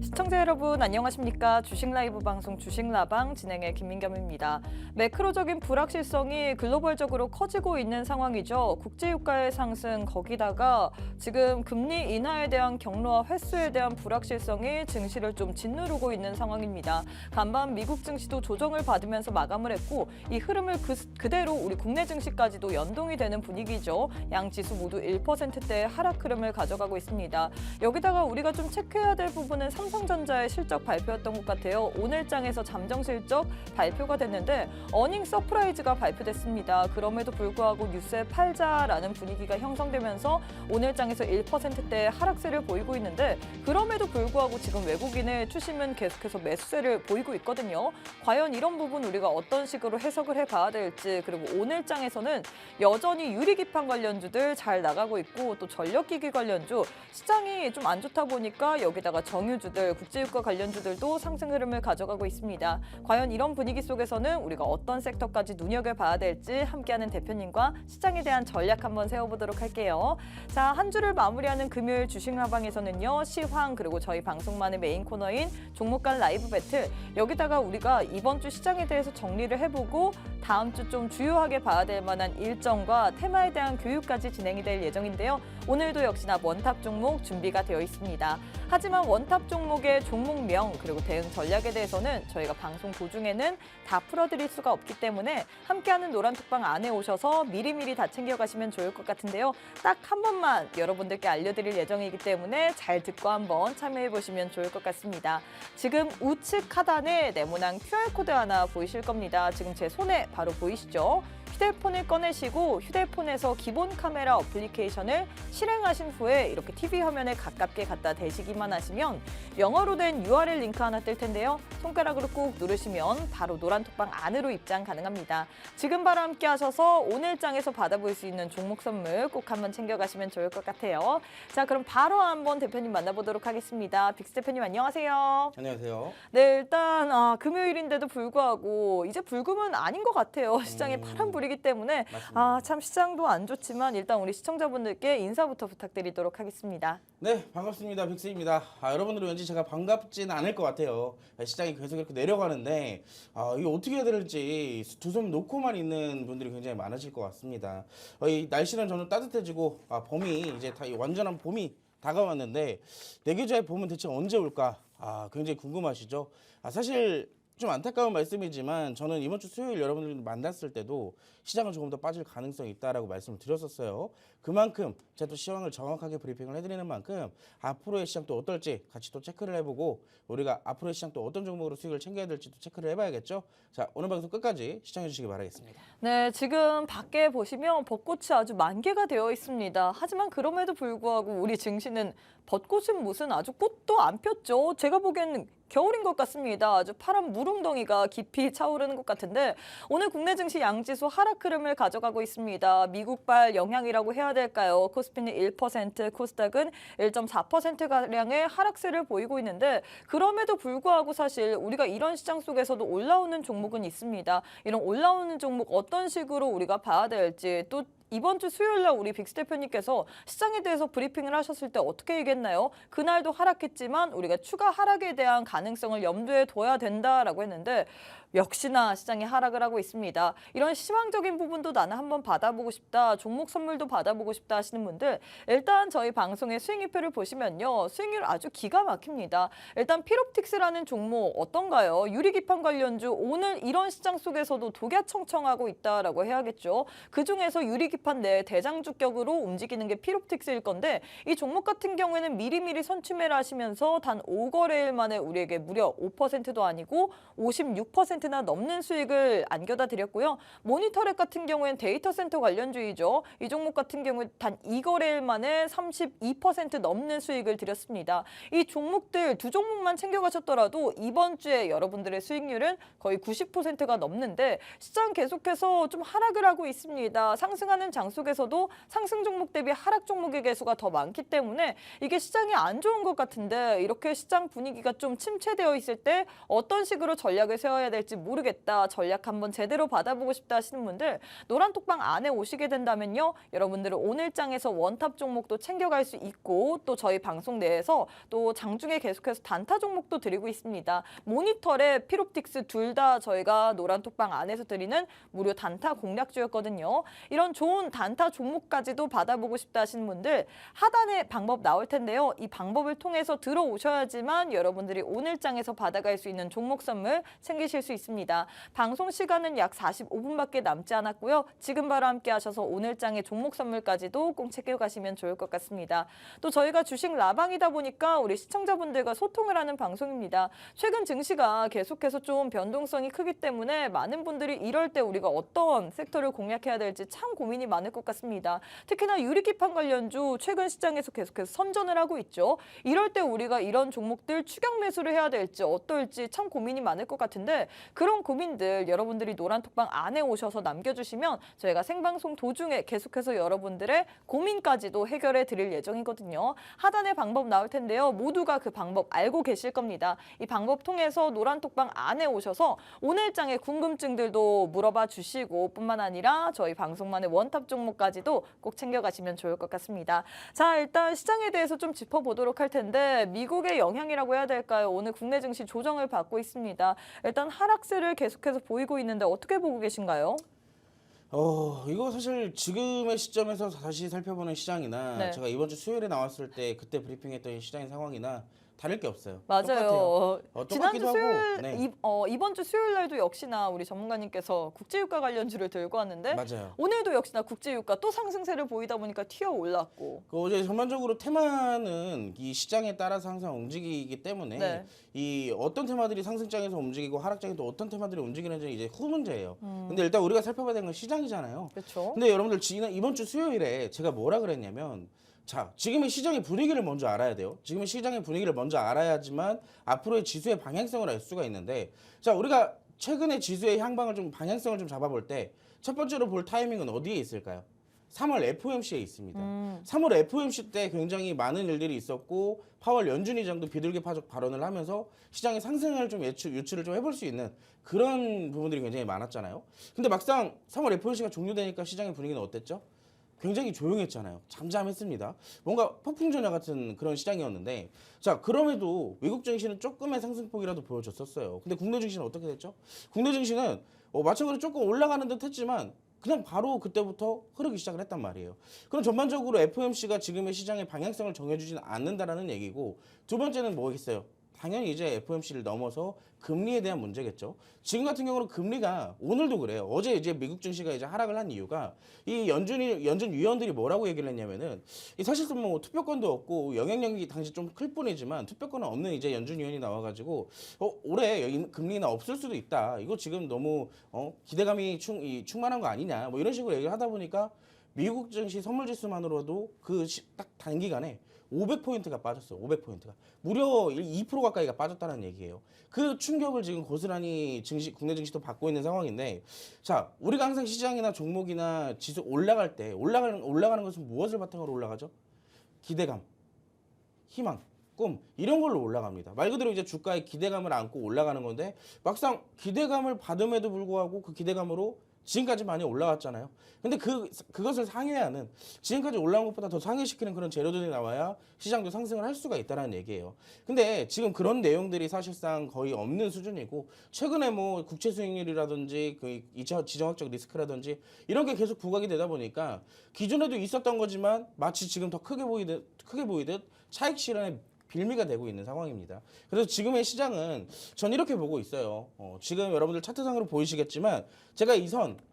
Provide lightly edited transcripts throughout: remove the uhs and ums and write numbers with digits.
시청자 여러분 안녕하십니까? 주식 라이브 방송 주식라방 진행의 김민겸입니다. 매크로적인 불확실성이 글로벌적으로 커지고 있는 상황이죠. 국제유가의 상승 거기다가 지금 금리 인하에 대한 경로와 횟수에 대한 불확실성이 증시를 좀 짓누르고 있는 상황입니다. 간밤 미국 증시도 조정을 받으면서 마감을 했고 이 흐름을 그대로 우리 국내 증시까지도 연동이 되는 분위기죠. 양 지수 모두 1%대의 하락 흐름을 가져가고 있습니다. 여기다가 우리가 좀 체크해야 될 부분은 삼성전자의 실적 발표였던 것 같아요. 오늘 장에서 잠정 실적 발표가 됐는데 어닝 서프라이즈가 발표됐습니다. 그럼에도 불구하고 뉴스에 팔자라는 분위기가 형성되면서 오늘 장에서 1%대의 하락세를 보이고 있는데 그럼에도 불구하고 지금 외국인의 투심은 계속해서 매수세를 보이고 있거든요. 과연 이런 부분 우리가 어떤 식으로 해석을 해봐야 될지 그리고 오늘 장에서는 여전히 유리기판 관련주들 잘 나가고 있고 또 전력기기 관련주 시장이 좀 안 좋다 보니까 여기다가 정유주들, 국제유가 관련주들도 상승 흐름을 가져가고 있습니다. 과연 이런 분위기 속에서는 우리가 어떤 섹터까지 눈여겨봐야 될지 함께하는 대표님과 시장에 대한 전략 한번 세워보도록 할게요. 자, 한 주를 마무리하는 금요일 주식라방에서는요. 시황 그리고 저희 방송만의 메인 코너인 종목 간 라이브 배틀 여기다가 우리가 이번 주 시장에 대해서 정리를 해보고 다음 주 좀 주요하게 봐야 될 만한 일정과 테마에 대한 교육까지 진행이 될 예정인데요. 오늘도 역시나 원탑 종목 준비가 되어 있습니다. 하지만 원탑 종목의 종목명 그리고 대응 전략에 대해서는 저희가 방송 도중에는 다 풀어드릴 수가 없기 때문에 함께하는 노란톡방 안에 오셔서 미리미리 다 챙겨가시면 좋을 것 같은데요. 딱 한 번만 여러분들께 알려드릴 예정이기 때문에 잘 듣고 한번 참여해보시면 좋을 것 같습니다. 지금 우측 하단에 네모난 QR코드 하나 보이실 겁니다. 지금 제 손에 바로 보이시죠? 휴대폰을 꺼내시고 휴대폰에서 기본 카메라 어플리케이션을 실행하신 후에 이렇게 TV 화면에 가깝게 갖다 대시기만 하시면 영어로 된 URL 링크 하나 뜰 텐데요. 손가락으로 꾹 누르시면 바로 노란톡방 안으로 입장 가능합니다. 지금 바로 함께 하셔서 오늘 장에서 받아볼 수 있는 종목 선물 꼭 한번 챙겨가시면 좋을 것 같아요. 자, 그럼 바로 한번 대표님 만나보도록 하겠습니다. 빅스 대표님 안녕하세요. 안녕하세요. 네, 일단 금요일인데도 불구하고 이제 불금은 아닌 것 같아요. 시장에 파란 불이기 때문에 참 시장도 안 좋지만 일단 우리 시청자분들께 인사부터 부탁드리도록 하겠습니다. 네, 반갑습니다. 빅스입니다. 여러분들은 왠지 제가 반갑진 않을 것 같아요. 시장이 계속 이렇게 내려가는데 이거 어떻게 해야 될지 두 손 놓고만 있는 분들이 굉장히 많으실 것 같습니다. 이 날씨는 점점 따뜻해지고 봄이 이제 다 완전한 봄이 다가왔는데 내 계좌의 봄은 대체 언제 올까? 굉장히 궁금하시죠? 사실 좀 안타까운 말씀이지만 저는 이번 주 수요일 여러분들 만났을 때도 시장은 조금 더 빠질 가능성이 있다라고 말씀을 드렸었어요. 그만큼 제가 또 시황을 정확하게 브리핑을 해드리는 만큼 앞으로의 시장 또 어떨지 같이 또 체크를 해보고 우리가 앞으로의 시장 또 어떤 종목으로 수익을 챙겨야 될지 또 체크를 해봐야겠죠. 자, 오늘 방송 끝까지 시청해 주시기 바라겠습니다. 네, 지금 밖에 보시면 벚꽃이 아주 만개가 되어 있습니다. 하지만 그럼에도 불구하고 우리 증시는 벚꽃은 무슨 아주 꽃도 안 폈죠. 제가 보기에는 겨울인 것 같습니다. 아주 파란 물웅덩이가 깊이 차오르는 것 같은데 오늘 국내 증시 양지수 하락 흐름을 가져가고 있습니다. 미국발 영향이라고 해야 될까요? 코스피는 1%, 코스닥은 1.4%가량의 하락세를 보이고 있는데 그럼에도 불구하고 사실 우리가 이런 시장 속에서도 올라오는 종목은 있습니다. 이런 올라오는 종목 어떤 식으로 우리가 봐야 될지 또 이번 주 수요일 날 우리 빅스 대표님께서 시장에 대해서 브리핑을 하셨을 때 어떻게 얘기했나요? 그날도 하락했지만 우리가 추가 하락에 대한 가능성을 염두에 둬야 된다라고 했는데 역시나 시장이 하락을 하고 있습니다. 이런 시황적인 부분도 나는 한번 받아보고 싶다. 종목 선물도 받아보고 싶다 하시는 분들 일단 저희 방송의 수익률표를 보시면요. 수익률 아주 기가 막힙니다. 일단 필옵틱스라는 종목 어떤가요? 유리기판 관련주 오늘 이런 시장 속에서도 독야청청하고 있다라고 해야겠죠. 그중에서 유리기판 내 대장주격으로 움직이는 게 필옵틱스일 건데 이 종목 같은 경우에는 미리미리 선취매를 하시면서 단 5거래일 만에 우리에게 무려 5%도 아니고 56%나 넘는 수익을 안겨다 드렸고요. 모니터랩 같은 경우에는 데이터 센터 관련주이죠. 이 종목 같은 경우에 단 2거래일 만에 32% 넘는 수익을 드렸습니다. 이 종목들 두 종목만 챙겨가셨더라도 이번 주에 여러분들의 수익률은 거의 90%가 넘는데 시장 계속해서 좀 하락을 하고 있습니다. 상승하는 하는 장 속에서도 상승 종목 대비 하락 종목의 개수가 더 많기 때문에 이게 시장이 안 좋은 것 같은데 이렇게 시장 분위기가 좀 침체되어 있을 때 어떤 식으로 전략을 세워야 될지 모르겠다. 전략 한번 제대로 받아보고 싶다 하시는 분들 노란톡방 안에 오시게 된다면요. 여러분들은 오늘 장에서 원탑 종목도 챙겨갈 수 있고 또 저희 방송 내에서 또 장중에 계속해서 단타 종목도 드리고 있습니다. 모니터에 피롭틱스 둘 다 저희가 노란톡방 안에서 드리는 무료 단타 공략주였거든요. 이런 좋은 단타 종목까지도 받아보고 싶다 하시는 분들 하단에 방법 나올 텐데요. 이 방법을 통해서 들어오셔야지만 여러분들이 오늘 장에서 받아갈 수 있는 종목 선물 챙기실 수 있습니다. 방송 시간은 약 45분밖에 남지 않았고요. 지금 바로 함께 하셔서 오늘 장의 종목 선물까지도 꼭 챙겨가시면 좋을 것 같습니다. 또 저희가 주식 라방이다 보니까 우리 시청자분들과 소통을 하는 방송입니다. 최근 증시가 계속해서 좀 변동성이 크기 때문에 많은 분들이 이럴 때 우리가 어떤 섹터를 공략해야 될지 참 고민이 많을 것 같습니다. 특히나 유리기판 관련주 최근 시장에서 계속해서 선전을 하고 있죠. 이럴 때 우리가 이런 종목들 추격 매수를 해야 될지 어떨지 참 고민이 많을 것 같은데 그런 고민들 여러분들이 노란톡방 안에 오셔서 남겨주시면 저희가 생방송 도중에 계속해서 여러분들의 고민까지도 해결해 드릴 예정이거든요. 하단에 방법 나올 텐데요. 모두가 그 방법 알고 계실 겁니다. 이 방법 통해서 노란톡방 안에 오셔서 오늘 장의 궁금증들도 물어봐 주시고 뿐만 아니라 저희 방송만의 원탑 종목까지도 꼭 챙겨가시면 좋을 것 같습니다. 자, 일단 시장에 대해서 좀 짚어보도록 할 텐데 미국의 영향이라고 해야 될까요? 오늘 국내 증시 조정을 받고 있습니다. 일단 하락세를 계속해서 보이고 있는데 어떻게 보고 계신가요? 이거 사실 지금의 시점에서 다시 살펴보는 시장이나 네. 제가 이번 주 수요일에 나왔을 때 그때 브리핑했던 시장의 상황이나 다를 게 없어요. 맞아요. 똑같아요. 지난주 똑같기도 수요일, 하고, 네. 이번 주 수요일 날도 역시나 우리 전문가님께서 국제유가 관련주를 들고 왔는데 맞아요. 오늘도 역시나 국제유가 또 상승세를 보이다 보니까 튀어 올랐고. 어제 전반적으로 테마는 이 시장에 따라서 항상 움직이기 때문에 네. 이 어떤 테마들이 상승장에서 움직이고 하락장에 또 어떤 테마들이 움직이는지 이제 후 문제예요. 근데 일단 우리가 살펴봐야 되는 건 시장이잖아요. 그렇죠. 근데 여러분들 이번 주 수요일에 제가 뭐라 그랬냐면 자, 지금의 시장의 분위기를 먼저 알아야 돼요. 지금의 시장의 분위기를 먼저 알아야지만 앞으로의 지수의 방향성을 알 수가 있는데 자, 우리가 최근에 지수의 향방을 좀 방향성을 좀 잡아볼 때 첫 번째로 볼 타이밍은 어디에 있을까요? 3월 FOMC에 있습니다. 3월 FOMC 때 굉장히 많은 일들이 있었고 파월 연준 의장도 비둘기 파적 발언을 하면서 시장의 상승을 좀 유추를 좀 해볼 수 있는 그런 부분들이 굉장히 많았잖아요. 근데 막상 3월 FOMC가 종료되니까 시장의 분위기는 어땠죠? 굉장히 조용했잖아요. 잠잠했습니다. 뭔가 폭풍전야 같은 그런 시장이었는데 자, 그럼에도 외국 증시는 조금의 상승폭이라도 보여줬었어요. 근데 국내 증시는 어떻게 됐죠? 국내 증시는 마찬가지로 조금 올라가는 듯 했지만 그냥 바로 그때부터 흐르기 시작을 했단 말이에요. 그럼 전반적으로 FOMC가 지금의 시장의 방향성을 정해주지는 않는다라는 얘기고 두 번째는 뭐겠어요? 당연히 이제 FOMC를 넘어서 금리에 대한 문제겠죠. 지금 같은 경우는 금리가 오늘도 그래요. 어제 이제 미국 증시가 이제 하락을 한 이유가 이 연준 위원들이 뭐라고 얘기를 했냐면은 이 사실상 뭐 투표권도 없고 영향력이 당시 좀 클 뿐이지만 투표권은 없는 이제 연준 위원이 나와가지고 올해 금리는 없을 수도 있다. 이거 지금 너무 기대감이 충만한 거 아니냐. 뭐 이런 식으로 얘기를 하다 보니까 미국 증시 선물 지수만으로도 딱 단기간에 500포인트가 빠졌어요. 500포인트가. 무려 2% 가까이가 빠졌다는 얘기예요. 그 충격을 지금 고스란히 국내 증시도 받고 있는 상황인데 자, 우리가 항상 시장이나 종목이나 지수 올라갈 때 올라가는 것은 무엇을 바탕으로 올라가죠? 기대감, 희망, 꿈 이런 걸로 올라갑니다. 말 그대로 이제 주가에 기대감을 안고 올라가는 건데 막상 기대감을 받음에도 불구하고 그 기대감으로 지금까지 많이 올라왔잖아요. 근데 그것을 상회하는 지금까지 올라온 것보다 더 상회시키는 그런 재료들이 나와야 시장도 상승을 할 수가 있다는 얘기예요. 근데 지금 그런 내용들이 사실상 거의 없는 수준이고 최근에 뭐 국채 수익률이라든지 그 지정학적 리스크라든지 이런 게 계속 부각이 되다 보니까 기존에도 있었던 거지만 마치 지금 더 크게 보이듯 차익 실현의 빌미가 되고 있는 상황입니다. 그래서 지금의 시장은 전 이렇게 보고 있어요. 지금 여러분들 차트상으로 보이시겠지만 제가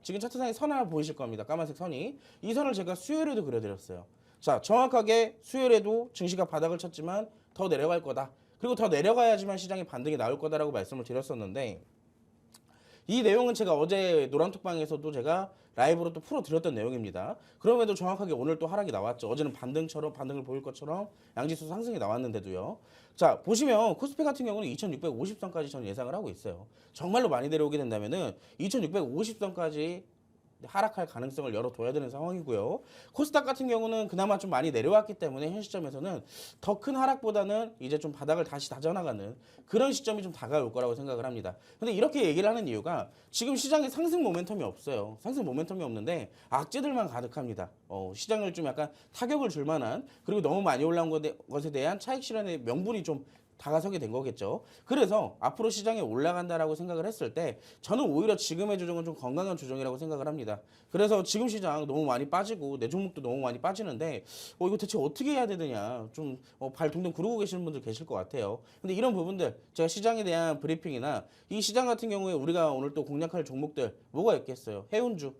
지금 차트상에 선 하나 보이실 겁니다. 까만색 선이. 이 선을 제가 수요일에도 그려드렸어요. 자, 정확하게 수요일에도 증시가 바닥을 쳤지만 더 내려갈 거다. 그리고 더 내려가야지만 시장의 반등이 나올 거다라고 말씀을 드렸었는데 이 내용은 제가 어제 노란톡방에서도 제가 라이브로 또 풀어드렸던 내용입니다. 그럼에도 정확하게 오늘 또 하락이 나왔죠. 어제는 반등을 보일 것처럼 양지수 상승이 나왔는데도요. 자, 보시면 코스피 같은 경우는 2650선까지 저는 예상을 하고 있어요. 정말로 많이 내려오게 된다면은 2650선까지 하락할 가능성을 열어둬야 되는 상황이고요. 코스닥 같은 경우는 그나마 좀 많이 내려왔기 때문에 현 시점에서는 더 큰 하락보다는 이제 좀 바닥을 다시 다져나가는 그런 시점이 좀 다가올 거라고 생각을 합니다. 근데 이렇게 얘기를 하는 이유가 지금 시장에 상승 모멘텀이 없어요. 상승 모멘텀이 없는데 악재들만 가득합니다. 시장을 좀 약간 타격을 줄 만한, 그리고 너무 많이 올라온 것에 대한 차익 실현의 명분이 좀 다가서게 된 거겠죠. 그래서 앞으로 시장에 올라간다라고 생각을 했을 때 저는 오히려 지금의 조정은 좀 건강한 조정이라고 생각을 합니다. 그래서 지금 시장 너무 많이 빠지고 내 종목도 너무 많이 빠지는데 이거 대체 어떻게 해야 되느냐, 좀 발 동동 구르고 계시는 분들 계실 것 같아요. 근데 이런 부분들 제가 시장에 대한 브리핑이나 이 시장 같은 경우에 우리가 오늘 또 공략할 종목들 뭐가 있겠어요? 해운주,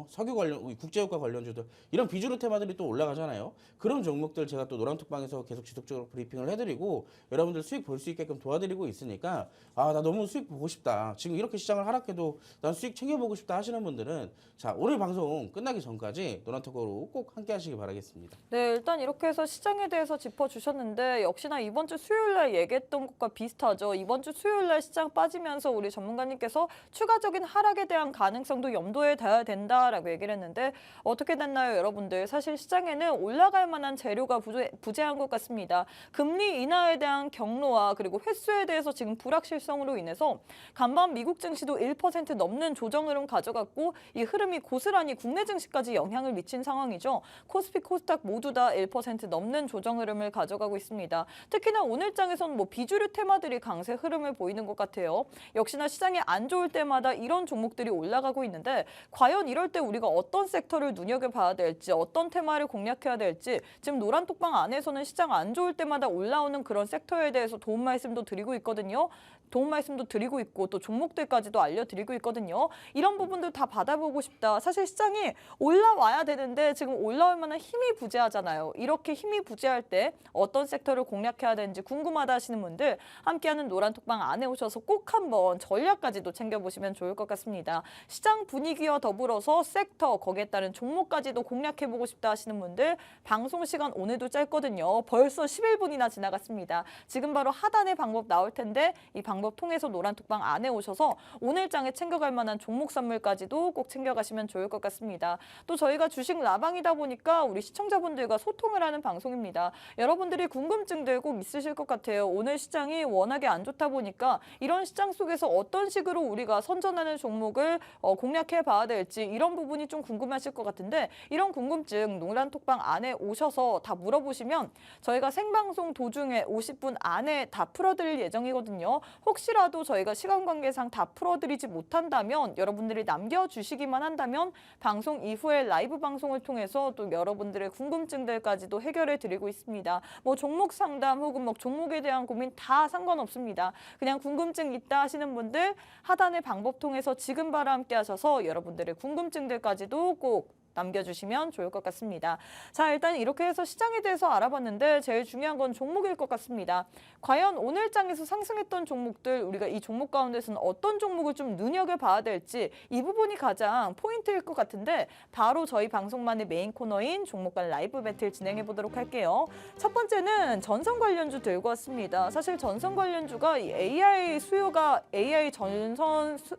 석유 관련, 국제유가 관련주들, 이런 비주류 테마들이 또 올라가잖아요. 그런 종목들 제가 또 노란톡방에서 계속 지속적으로 브리핑을 해드리고 여러분들 수익 볼 수 있게끔 도와드리고 있으니까, 나 너무 수익 보고 싶다, 지금 이렇게 시장을 하락해도 난 수익 챙겨보고 싶다 하시는 분들은 자, 오늘 방송 끝나기 전까지 노란톡으로 꼭 함께 하시기 바라겠습니다. 네, 일단 이렇게 해서 시장에 대해서 짚어주셨는데 역시나 이번 주 수요일 날 얘기했던 것과 비슷하죠. 이번 주 수요일 날 시장 빠지면서 우리 전문가님께서 추가적인 하락에 대한 가능성도 염두에 둬야 된다라고 얘기를 했는데 어떻게 됐나요, 여러분들? 사실 시장에는 올라갈 만한 재료가 부재한 것 같습니다. 금리 인하에 대한 경로와 그리고 횟수에 대해서 지금 불확실성으로 인해서 간밤 미국 증시도 1% 넘는 조정 흐름 가져갔고 이 흐름이 고스란히 국내 증시까지 영향을 미친 상황이죠. 코스피, 코스닥 모두 다 1% 넘는 조정 흐름을 가져가고 있습니다. 특히나 오늘장에서는 비주류 테마들이 강세 흐름을 보이는 것 같아요. 역시나 시장이 안 좋을 때마다 이런 종목들이 올라가고 있는데 과연 이럴 때 우리가 어떤 섹터를 눈여겨봐야 될지, 어떤 테마를 공략해야 될지 지금 노란톡방 안에서는 시장 안 좋을 때마다 올라오는 그런 섹터에 대해서 도움 말씀도 드리고 있거든요. 도움 말씀도 드리고 있고 또 종목들까지도 알려드리고 있거든요. 이런 부분들 다 받아보고 싶다. 사실 시장이 올라와야 되는데 지금 올라올 만한 힘이 부재하잖아요. 이렇게 힘이 부재할 때 어떤 섹터를 공략해야 되는지 궁금하다 하시는 분들 함께하는 노란톡방 안에 오셔서 꼭 한번 전략까지도 챙겨보시면 좋을 것 같습니다. 시장 분위기와 더불어서 섹터, 거기에 따른 종목까지도 공략해보고 싶다 하시는 분들 방송 시간 오늘도 짧거든요. 벌써 11분이나 지나갔습니다. 지금 바로 하단에 방법 나올 텐데 이 방법 통해서 노란톡방 안에 오셔서 오늘장에 챙겨갈 만한 종목 선물까지도 꼭 챙겨가시면 좋을 것 같습니다. 또 저희가 주식 라방이다 보니까 우리 시청자분들과 소통을 하는 방송입니다. 여러분들이 궁금증들 꼭 있으실 것 같아요. 오늘 시장이 워낙에 안 좋다 보니까 이런 시장 속에서 어떤 식으로 우리가 선전하는 종목을 공략해 봐야 될지 이런 부분이 좀 궁금하실 것 같은데 이런 궁금증 노란톡방 안에 오셔서 다 물어보시면 저희가 생방송 도중에 50분 안에 다 풀어드릴 예정이거든요. 혹시라도 저희가 시간 관계상 다 풀어드리지 못한다면 여러분들이 남겨주시기만 한다면 방송 이후에 라이브 방송을 통해서 또 여러분들의 궁금증들까지도 해결해 드리고 있습니다. 종목 상담 혹은 종목에 대한 고민 다 상관없습니다. 그냥 궁금증 있다 하시는 분들 하단의 방법 통해서 지금 바로 함께 하셔서 여러분들의 궁금증들까지도 꼭 남겨주시면 좋을 것 같습니다. 자, 일단 이렇게 해서 시장에 대해서 알아봤는데 제일 중요한 건 종목일 것 같습니다. 과연 오늘장에서 상승했던 종목들, 우리가 이 종목 가운데서는 어떤 종목을 좀 눈여겨봐야 될지 이 부분이 가장 포인트일 것 같은데 바로 저희 방송만의 메인 코너인 종목 간 라이브 배틀 진행해 보도록 할게요. 첫 번째는 전선 관련주 들고 왔습니다. 사실 전선 관련주가 이 AI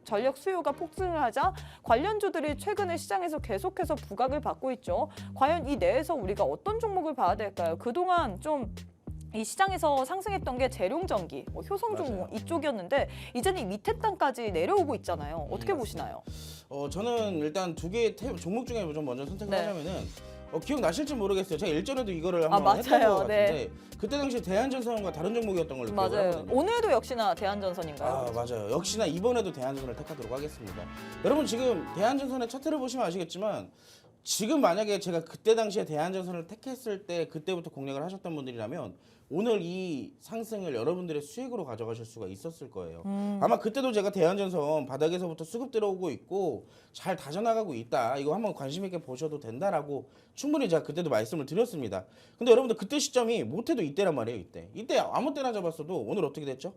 전력 수요가 폭증을 하자 관련주들이 최근에 시장에서 계속해서 부각을 받고 있죠. 과연 이 내에서 우리가 어떤 종목을 봐야 될까요? 그동안 좀 이 시장에서 상승했던 게 재룡전기, 효성 종목 이쪽이었는데 이제는 이 밑에 땅까지 내려오고 있잖아요. 어떻게 보시나요? 저는 일단 두 개의 종목 중에 좀 먼저 선택을 하자면은 기억나실지 모르겠어요. 제가 일전에도 이거를 한번 했던 것 같은데 그때 당시 대한전선과 다른 종목이었던 걸로 기억을 하거든요. 오늘도 역시나 대한전선인가요? 맞아요. 역시나 이번에도 대한전선을 택하도록 하겠습니다. 여러분 지금 대한전선의 차트를 보시면 아시겠지만 지금 만약에 제가 그때 당시에 대한전선을 택했을 때 그때부터 공략을 하셨던 분들이라면 오늘 이 상승을 여러분들의 수익으로 가져가실 수가 있었을 거예요. 아마 그때도 제가 대한전선 바닥에서부터 수급 들어오고 있고 잘 다져나가고 있다. 이거 한번 관심 있게 보셔도 된다라고 충분히 제가 그때도 말씀을 드렸습니다. 근데 여러분들 그때 시점이 못해도 이때란 말이에요. 이때 아무 때나 잡았어도 오늘 어떻게 됐죠?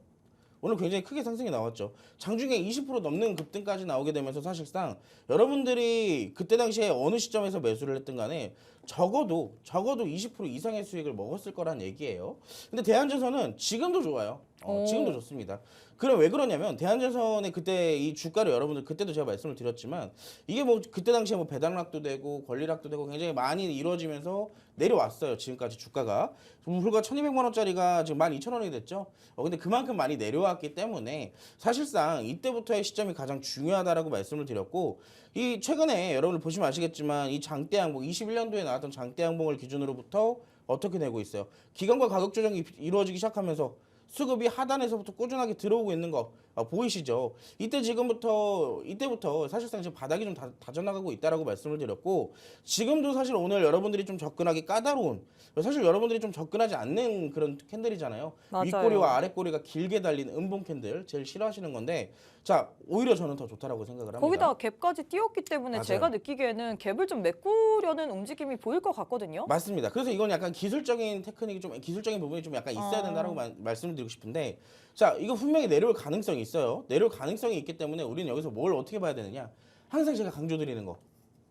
오늘 굉장히 크게 상승이 나왔죠. 장중에 20% 넘는 급등까지 나오게 되면서 사실상 여러분들이 그때 당시에 어느 시점에서 매수를 했든 간에 적어도 20% 이상의 수익을 먹었을 거란 얘기예요. 근데 대한전선은 지금도 좋아요. 지금도 좋습니다. 그럼 왜 그러냐면 대한전선의 그때 이 주가를 여러분들 그때도 제가 말씀을 드렸지만 이게 뭐 그때 당시에 뭐 배당락도 되고 권리락도 되고 굉장히 많이 이루어지면서 내려왔어요. 지금까지 주가가 불과 1,200만 원짜리가 지금 12,000원이 됐죠. 근데 그만큼 많이 내려왔기 때문에 사실상 이때부터의 시점이 가장 중요하다라고 말씀을 드렸고 이 최근에 여러분들 보시면 아시겠지만 이 장대 양봉 21년도에 나왔던 장대 양봉을 기준으로부터 어떻게 되고 있어요? 기관과 가격 조정이 이루어지기 시작하면서 수급이 하단에서부터 꾸준하게 들어오고 있는 거 보이시죠? 이때부터 사실상 지금 바닥이 좀 다져나가고 있다라고 말씀을 드렸고 지금도 사실 오늘 여러분들이 좀 접근하기 까다로운 사실 여러분들이 좀 접근하지 않는 그런 캔들이잖아요. 맞아요. 윗꼬리와 아랫꼬리가 길게 달린 음봉 캔들 제일 싫어하시는 건데 자 오히려 저는 더 좋다라고 생각을 합니다. 거기다 갭까지 띄웠기 때문에 맞아요. 제가 느끼기에는 갭을 좀 메꾸려는 움직임이 보일 것 같거든요. 맞습니다. 그래서 이건 약간 기술적인 테크닉이 좀 기술적인 부분이 좀 약간 있어야 된다라고 말씀을 드리고 싶은데 자 이거 분명히 내려올 가능성이 있어요. 내려올 가능성이 있기 때문에 우리는 여기서 뭘 어떻게 봐야 되느냐? 항상 제가 강조드리는 거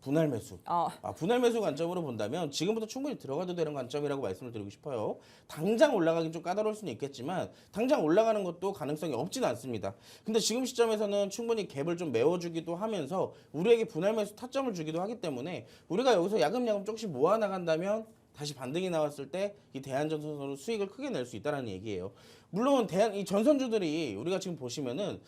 분할 매수. 분할 매수 관점으로 본다면 지금부터 충분히 들어가도 되는 관점이라고 말씀을 드리고 싶어요. 당장 올라가긴 좀 까다로울 수는 있겠지만 당장 올라가는 것도 가능성이 없지는 않습니다. 근데 지금 시점에서는 충분히 갭을 좀 메워주기도 하면서 우리에게 분할 매수 타점을 주기도 하기 때문에 우리가 여기서 야금야금 조금씩 모아나간다면 다시 반등이 나왔을 때 이 대한전선으로 수익을 크게 낼 수 있다는 얘기예요. 물론 이 전선주들이 우리가 지금 보시면은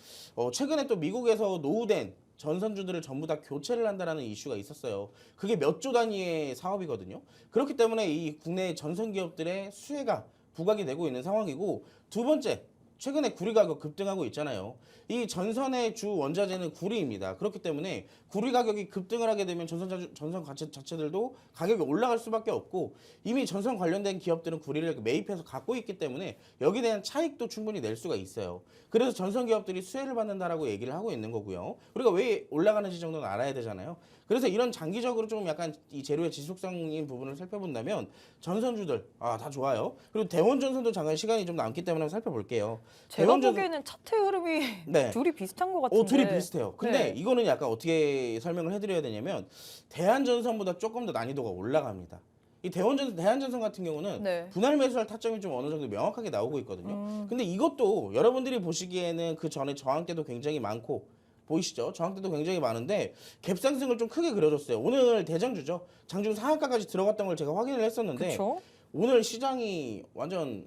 최근에 또 미국에서 노후된 전선주들을 전부 다 교체를 한다라는 이슈가 있었어요. 그게 몇 조 단위의 사업이거든요. 그렇기 때문에 이 국내 전선 기업들의 수혜가 부각이 되고 있는 상황이고 두 번째 최근에 구리 가격 급등하고 있잖아요. 이 전선의 주 원자재는 구리입니다. 그렇기 때문에 구리 가격이 급등을 하게 되면 전선 자체들도 가격이 올라갈 수밖에 없고 이미 전선 관련된 기업들은 구리를 매입해서 갖고 있기 때문에 여기에 대한 차익도 충분히 낼 수가 있어요. 그래서 전선 기업들이 수혜를 받는다라고 얘기를 하고 있는 거고요. 우리가 왜 올라가는지 정도는 알아야 되잖아요. 그래서 이런 장기적으로 좀 약간 이 재료의 지속성인 부분을 살펴본다면 전선주들 다 좋아요. 그리고 대원전선도 잠깐 시간이 좀 남기 때문에 한번 살펴볼게요. 제가 보기에는 차트 흐름이 네. 둘이 비슷한 것 같은데. 둘이 비슷해요. 근데 네. 이거는 약간 어떻게 설명을 해드려야 되냐면 대한전선보다 조금 더 난이도가 올라갑니다. 이 대한전선 같은 경우는 네. 분할 매수할 타점이 좀 어느 정도 명확하게 나오고 있거든요. 근데 이것도 여러분들이 보시기에는 그 전에 저항 때도 굉장히 많고 보이시죠? 저항 때도 굉장히 많은데 갭 상승을 좀 크게 그려줬어요. 오늘 대장주죠. 장중 상한가까지 들어갔던 걸 제가 확인을 했었는데 그쵸? 오늘 시장이 완전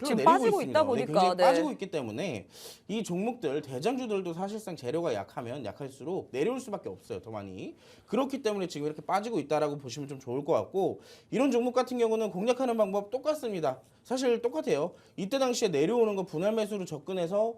지금 빠지고 있습니다. 있다 보니까, 굉장히 네. 빠지고 있기 때문에 이 종목들 대장주들도 사실상 재료가 약하면 약할수록 내려올 수밖에 없어요. 더 많이. 그렇기 때문에 지금 이렇게 빠지고 있다라고 보시면 좀 좋을 것 같고 이런 종목 같은 경우는 공략하는 방법 똑같습니다. 사실 똑같아요. 이때 당시에 내려오는 거 분할 매수로 접근해서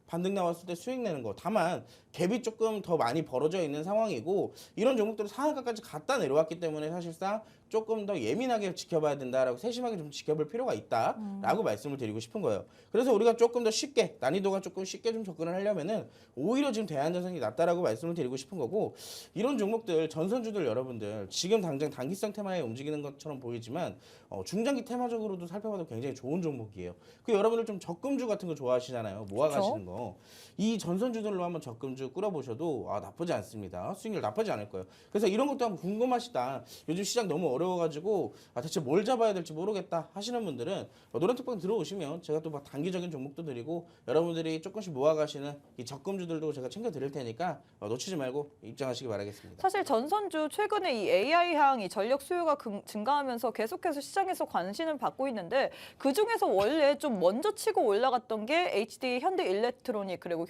반등 나왔을 때 수익 내는 거. 다만 갭이 조금 더 많이 벌어져 있는 상황이고 이런 종목들은 상한가까지 갔다 내려왔기 때문에 사실상 조금 더 예민하게 지켜봐야 된다라고 세심하게 좀 지켜볼 필요가 있다라고 말씀을 드리고 싶은 거예요. 그래서 우리가 조금 더 쉽게 난이도가 조금 쉽게 좀 접근을 하려면은 오히려 지금 대한전선이 낫다라고 말씀을 드리고 싶은 거고 이런 종목들 전선주들 여러분들 지금 당장 단기성 테마에 움직이는 것처럼 보이지만 중장기 테마적으로도 살펴봐도 굉장히 좋은 종목이에요. 그 여러분들 좀 적금주 같은 거 좋아하시잖아요. 모아가시는 거. 이 전선주들로 한번 적금주 끌어보셔도 나쁘지 않습니다. 수익률 나쁘지 않을 거예요. 그래서 이런 것도 한번 궁금하시다. 요즘 시장 너무 어려워가지고 대체 뭘 잡아야 될지 모르겠다 하시는 분들은 노란톡방 들어오시면 제가 또 막 단기적인 종목도 드리고 여러분들이 조금씩 모아가시는 이 적금주들도 제가 챙겨드릴 테니까 놓치지 말고 입장하시기 바라겠습니다. 사실 전선주 최근에 이 AI향 이 전력 수요가 증가하면서 계속해서 시장에서 관심을 받고 있는데 그 중에서 원래 좀 먼저 치고 올라갔던 게 HD 현대일렉트로닉 그리고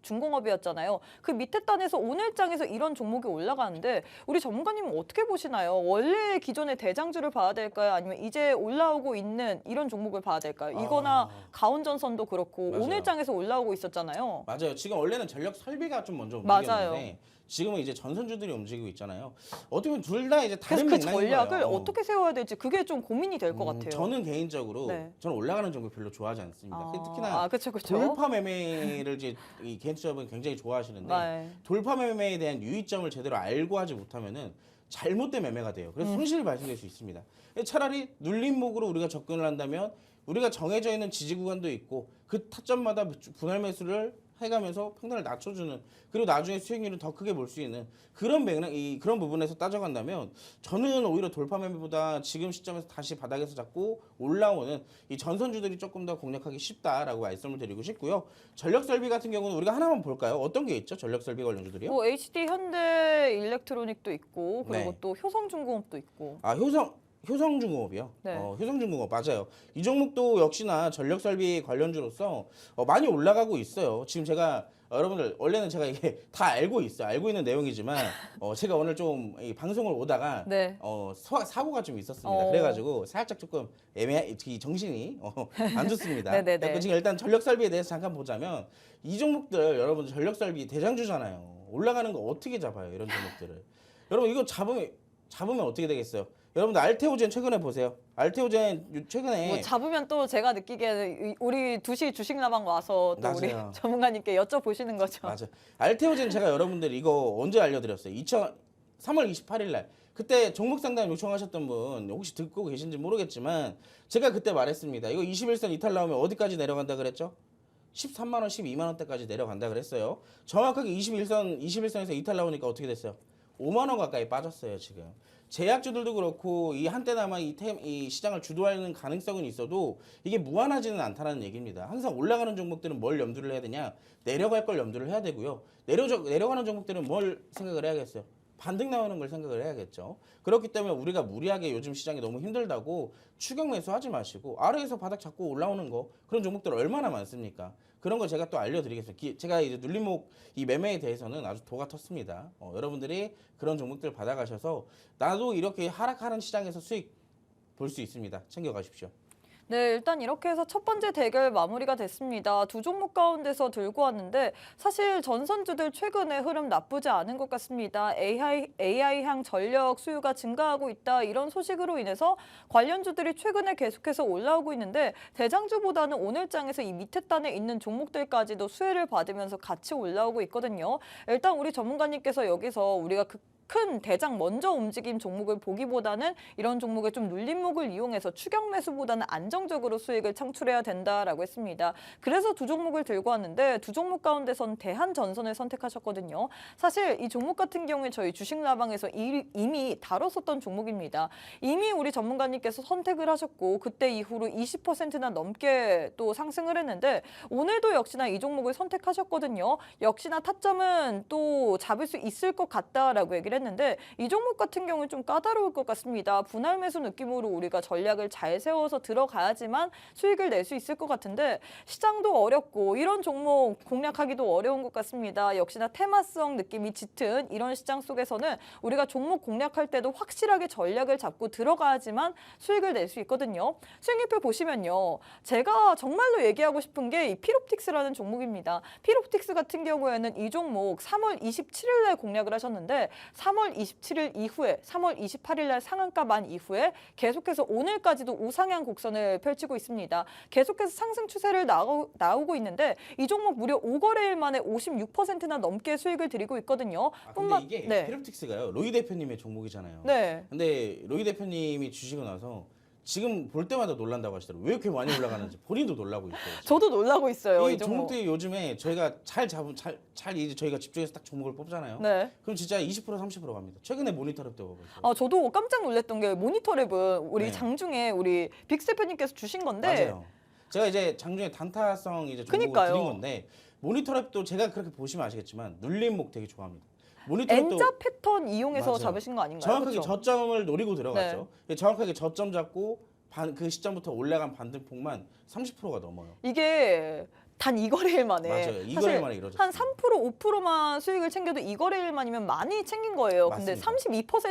중공업이었잖아요. 그 밑에 단에서 오늘장에서 이런 종목이 올라가는데 우리 전문가님은 어떻게 보시나요? 원래 기존의 대장주를 봐야 될까요? 아니면 이제 올라오고 있는 이런 종목을 봐야 될까요? 이거나 가온전선도 그렇고 맞아요. 오늘장에서 올라오고 있었잖아요. 맞아요. 지금 원래는 전력 설비가 좀 먼저 맞아요. 움직였는데 지금은 이제 전선주들이 움직이고 있잖아요. 어떻게 보면 둘 다 이제 다른 그래서 그 맥락인 전략을 거예요. 어떻게 세워야 될지 그게 좀 고민이 될 것 같아요. 저는 개인적으로 네. 저는 올라가는 종목 별로 좋아하지 않습니다. 특히나 그쵸. 돌파 매매를 이제 이 개인 투자분 굉장히 좋아하시는데 네. 돌파 매매에 대한 유의점을 제대로 알고 하지 못하면은 잘못된 매매가 돼요. 그래서 손실이 발생될 수 있습니다. 차라리 눌림목으로 우리가 접근을 한다면 우리가 정해져 있는 지지 구간도 있고 그 타점마다 분할 매수를 해가면서 평단을 낮춰주는, 그리고 나중에 수익률을 더 크게 볼 수 있는 그런 맥락, 그런 부분에서 따져간다면 저는 오히려 돌파 매매보다 지금 시점에서 다시 바닥에서 잡고 올라오는 이 전선주들이 조금 더 공략하기 쉽다라고 말씀을 드리고 싶고요. 전력설비 같은 경우는 우리가 하나만 볼까요? 어떤 게 있죠? 전력설비 관련주들이요? 뭐 HD 현대 일렉트로닉도 있고 그리고 네. 또 효성중공업도 있고. 아, 효성중공업이요. 네. 효성중공업 맞아요. 이 종목도 역시나 전력설비 관련주로서 많이 올라가고 있어요. 지금 제가 여러분들 원래는 제가 이게 다 알고 있어요. 알고 있는 내용이지만 제가 오늘 좀 이 방송을 오다가 네. 사고가 좀 있었습니다. 어. 그래가지고 살짝 조금 이 정신이 안 좋습니다. 네네네. 그래서 지금 일단 전력설비에 대해서 잠깐 보자면 이 종목들 여러분 전력설비 대장주잖아요. 올라가는 거 어떻게 잡아요? 이런 종목들을. 여러분 이거 잡으면 어떻게 되겠어요? 여러분들 알테오젠 최근에 보세요. 알테오젠 최근에 뭐 잡으면 또 제가 느끼기에는 우리 2시 주식라방 와서 또 우리 맞아요. 전문가님께 여쭤보시는 거죠. 맞아. 알테오젠 제가 여러분들 이거 언제 알려드렸어요? 3월 28일 날. 그때 종목 상담 요청하셨던 분 혹시 듣고 계신지 모르겠지만 제가 그때 말했습니다. 이거 21선 이탈 나오면 어디까지 내려간다 그랬죠? 13만 원, 12만 원대까지 내려간다 그랬어요. 정확하게 21선에서 이탈 나오니까 어떻게 됐어요? 5만 원 가까이 빠졌어요, 지금. 제약주들도 그렇고 이 한때나마 이 시장을 주도하는 가능성은 있어도 이게 무한하지는 않다는 얘기입니다. 항상 올라가는 종목들은 뭘 염두를 해야 되냐? 내려갈 걸 염두를 해야 되고요. 내려가는 종목들은 뭘 생각을 해야겠어요? 반등 나오는 걸 생각을 해야겠죠. 그렇기 때문에 우리가 무리하게 요즘 시장이 너무 힘들다고 추격 매수하지 마시고 아래에서 바닥 잡고 올라오는 거 그런 종목들 얼마나 많습니까? 그런 거 제가 또 알려드리겠습니다. 제가 이제 눌림목 이 매매에 대해서는 아주 도가 텄습니다. 여러분들이 그런 종목들 받아가셔서 나도 이렇게 하락하는 시장에서 수익 볼 수 있습니다. 챙겨가십시오. 네, 일단 이렇게 해서 첫 번째 대결 마무리가 됐습니다. 두 종목 가운데서 들고 왔는데 사실 전선주들 최근에 흐름 나쁘지 않은 것 같습니다. AI향 전력 수요가 증가하고 있다 이런 소식으로 인해서 관련주들이 최근에 계속해서 올라오고 있는데 대장주보다는 오늘장에서 이 밑에 단에 있는 종목들까지도 수혜를 받으면서 같이 올라오고 있거든요. 일단 우리 전문가님께서 여기서 우리가 큰 대장 먼저 움직임 종목을 보기보다는 이런 종목의 좀 눌림목을 이용해서 추격 매수보다는 안정적으로 수익을 창출해야 된다라고 했습니다. 그래서 두 종목을 들고 왔는데 두 종목 가운데선 대한전선을 선택하셨거든요. 사실 이 종목 같은 경우에 저희 주식라방에서 이미 다뤘었던 종목입니다. 이미 우리 전문가님께서 선택을 하셨고 그때 이후로 20%나 넘게 또 상승을 했는데 오늘도 역시나 이 종목을 선택하셨거든요. 역시나 타점은 또 잡을 수 있을 것 같다라고 얘기를 했는데 이 종목 같은 경우는 좀 까다로울 것 같습니다. 분할 매수 느낌으로 우리가 전략을 잘 세워서 들어가야지만 수익을 낼 수 있을 것 같은데 시장도 어렵고 이런 종목 공략하기도 어려운 것 같습니다. 역시나 테마성 느낌이 짙은 이런 시장 속에서는 우리가 종목 공략할 때도 확실하게 전략을 잡고 들어가야지만 수익을 낼 수 있거든요. 수익률표 보시면요. 제가 정말로 얘기하고 싶은 게 이 피롭틱스라는 종목입니다. 피롭틱스 같은 경우에는 이 종목 3월 27일 날 공략을 하셨는데 3월 27일 이후에 3월 28일 날 상한가 만 이후에 계속해서 오늘까지도 우상향 곡선을 펼치고 있습니다. 계속해서 상승 추세를 나오고 있는데 이 종목 무려 5거래일 만에 56%나 넘게 수익을 드리고 있거든요. 근데 이게 네. 피롭틱스가요. 로이 대표님의 종목이잖아요. 네. 근데 로이 대표님이 주시고 나서 지금 볼 때마다 놀란다고 하시더라고요. 왜 이렇게 많이 올라가는지 본인도 놀라고 있어요. 지금. 저도 놀라고 있어요. 이 이 종목. 종목들이 요즘에 저희가 잘 이제 저희가 집중해서 딱 종목을 뽑잖아요. 네. 그럼 진짜 20% 30% 갑니다. 최근에 모니터랩 때 봐봤어요. 저도 깜짝 놀랐던 게 모니터랩은 우리 네. 장중에 우리 빅스 대표님께서 주신 건데 맞아요. 제가 이제 장중에 단타성 이제 종목을 그니까요. 드린 건데 모니터랩도 제가 그렇게 보시면 아시겠지만 눌림목 되게 좋아합니다. 모니터랩도 N자 패턴 이용해서 맞아요. 잡으신 거 아닌가요? 정확하게 그쵸? 저점을 노리고 들어갔죠. 정확하게 저점 잡고 그 시점부터 올라간 반등폭만 30%가 넘어요. 이게 단 2거래일 만에 맞아요. 2거래일 만에 이루어졌어요. 한 3%, 5%만 수익을 챙겨도 2거래일 만이면 많이 챙긴 거예요. 근데 맞습니다.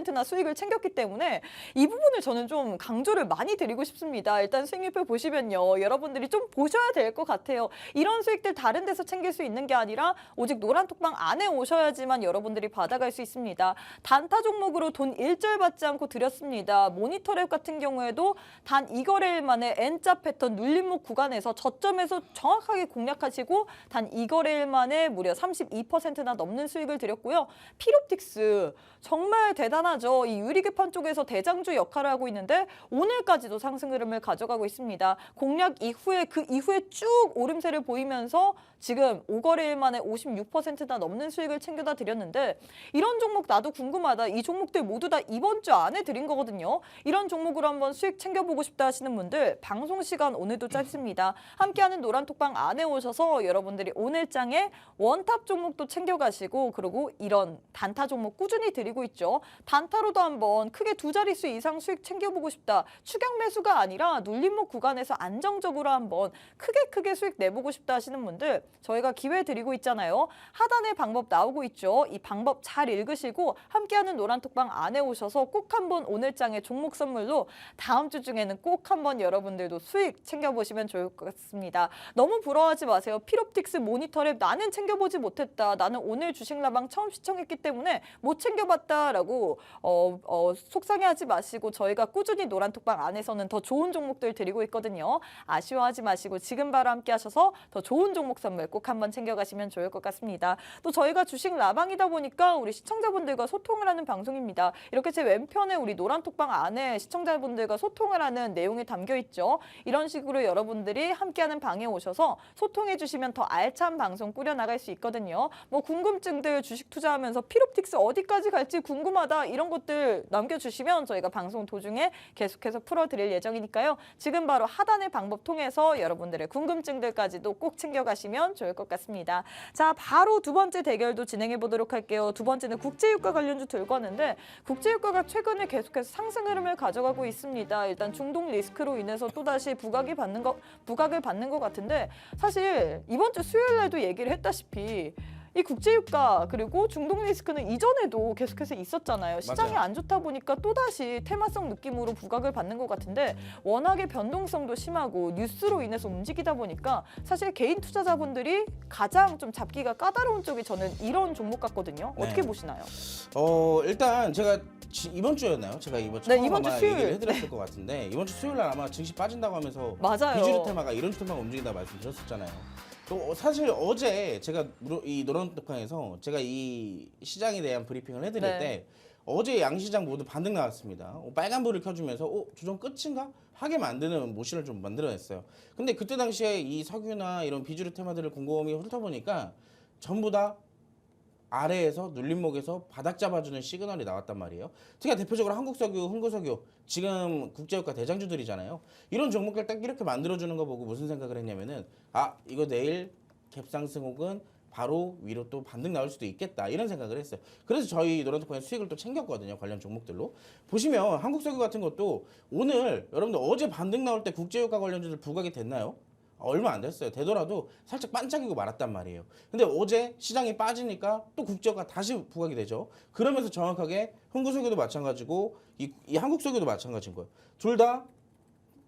32%나 수익을 챙겼기 때문에 이 부분을 저는 좀 강조를 많이 드리고 싶습니다. 일단 수익률표 보시면요. 여러분들이 좀 보셔야 될 것 같아요. 이런 수익들 다른 데서 챙길 수 있는 게 아니라 오직 노란톡방 안에 오셔야지만 여러분들이 받아갈 수 있습니다. 단타 종목으로 돈 일절 받지 않고 드렸습니다. 모니터랩 같은 경우에도 단 2거래일 만에 N자 패턴 눌림목 구간에서 저점에서 정확하게 공략하시고 단 2거래일 만에 무려 32%나 넘는 수익을 드렸고요. 피롭틱스 정말 대단하죠. 이 유리개판 쪽에서 대장주 역할을 하고 있는데 오늘까지도 상승 흐름을 가져가고 있습니다. 공략 이후에 그 이후에 쭉 오름세를 보이면서 지금 5거래일 만에 56%나 넘는 수익을 챙겨다 드렸는데 이런 종목 나도 궁금하다. 이 종목들 모두 다 이번 주 안에 드린 거거든요. 이런 종목으로 한번 수익 챙겨보고 싶다 하시는 분들 방송 시간 오늘도 짧습니다. 함께하는 노란톡방 안에 오셔서 여러분들이 오늘장에 원탑 종목도 챙겨가시고 그리고 이런 단타 종목 꾸준히 드리고 있죠. 단타로도 한번 크게 두 자릿수 이상 수익 챙겨보고 싶다. 추격 매수가 아니라 눌림목 구간에서 안정적으로 한번 크게 수익 내보고 싶다 하시는 분들 저희가 기회 드리고 있잖아요. 하단에 방법 나오고 있죠. 이 방법 잘 읽으시고 함께하는 노란톡방 안에 오셔서 꼭 한번 오늘장의 종목 선물로 다음 주 중에는 꼭 한번 여러분들도 수익 챙겨보시면 좋을 것 같습니다. 너무 부러워하지 마세요. 피롭틱스 모니터랩 나는 챙겨보지 못했다. 나는 오늘 주식라방 처음 시청했기 때문에 못 챙겨봤다라고 속상해하지 마시고 저희가 꾸준히 노란톡방 안에서는 더 좋은 종목들 드리고 있거든요. 아쉬워하지 마시고 지금 바로 함께 하셔서 더 좋은 종목 선물 꼭 한번 챙겨가시면 좋을 것 같습니다. 또 저희가 주식 라방이다 보니까 우리 시청자분들과 소통을 하는 방송입니다. 이렇게 제 왼편에 우리 노란톡방 안에 시청자분들과 소통을 하는 내용이 담겨 있죠. 이런 식으로 여러분들이 함께하는 방에 오셔서 소통해 주시면 더 알찬 방송 꾸려나갈 수 있거든요. 뭐 궁금증들 주식 투자하면서 피롭틱스 어디까지 갈지 궁금하다 이런 것들 남겨주시면 저희가 방송 도중에 계속해서 풀어드릴 예정이니까요. 지금 바로 하단의 방법 통해서 여러분들의 궁금증들까지도 꼭 챙겨가시면 좋을 것 같습니다. 자, 바로 두 번째 대결도 진행해 보도록 할게요. 두 번째는 국제유가 관련주 들고 왔는데 국제유가가 최근에 계속해서 상승 흐름을 가져가고 있습니다. 일단 중동 리스크로 인해서 또다시 부각을 받는 것 같은데 사실 이번 주 수요일 날도 얘기를 했다시피 이 국제유가 그리고 중동 리스크는 이전에도 계속해서 있었잖아요. 시장이 맞아요. 안 좋다 보니까 또다시 테마성 느낌으로 부각을 받는 것 같은데 워낙에 변동성도 심하고 뉴스로 인해서 움직이다 보니까 사실 개인 투자자분들이 가장 좀 잡기가 까다로운 쪽이 저는 이런 종목 같거든요. 어떻게 네. 보시나요? 일단 제가 이번 주였나요? 제가 이번 주 네, 처음 이번 주 아마 수요일. 얘기를 해드렸을 것 같은데 이번 주 수요일 날 아마 증시 빠진다고 하면서 맞아요. 비주류 테마가 이런 테마가 움직인다고 말씀드렸었잖아요. 또 사실 어제 제가 이 노란독방에서 제가 이 시장에 대한 브리핑을 해드릴 네. 때 어제 양시장 모두 반등 나왔습니다. 빨간불을 켜주면서 조정 끝인가? 하게 만드는 모션을 좀 만들어냈어요. 근데 그때 당시에 이 석유나 이런 비주류 테마들을 곰곰이 훑어보니까 전부 다 아래에서 눌림목에서 바닥 잡아주는 시그널이 나왔단 말이에요. 특히 대표적으로 한국석유, 흥구석유 지금 국제유가 대장주들이잖아요. 이런 종목들 딱 이렇게 만들어주는 거 보고 무슨 생각을 했냐면은 이거 내일 갭상승 혹은 바로 위로 또 반등 나올 수도 있겠다 이런 생각을 했어요. 그래서 저희 노란톡방에 수익을 또 챙겼거든요. 관련 종목들로. 보시면 한국석유 같은 것도 오늘 여러분들 어제 반등 나올 때 국제유가 관련주들 부각이 됐나요? 얼마 안 됐어요. 되더라도 살짝 반짝이고 말았단 말이에요. 근데 어제 시장이 빠지니까 또 국제유가 다시 부각이 되죠. 그러면서 정확하게 흥구석유도 마찬가지고 이 한국석유도 마찬가지인 거예요. 둘 다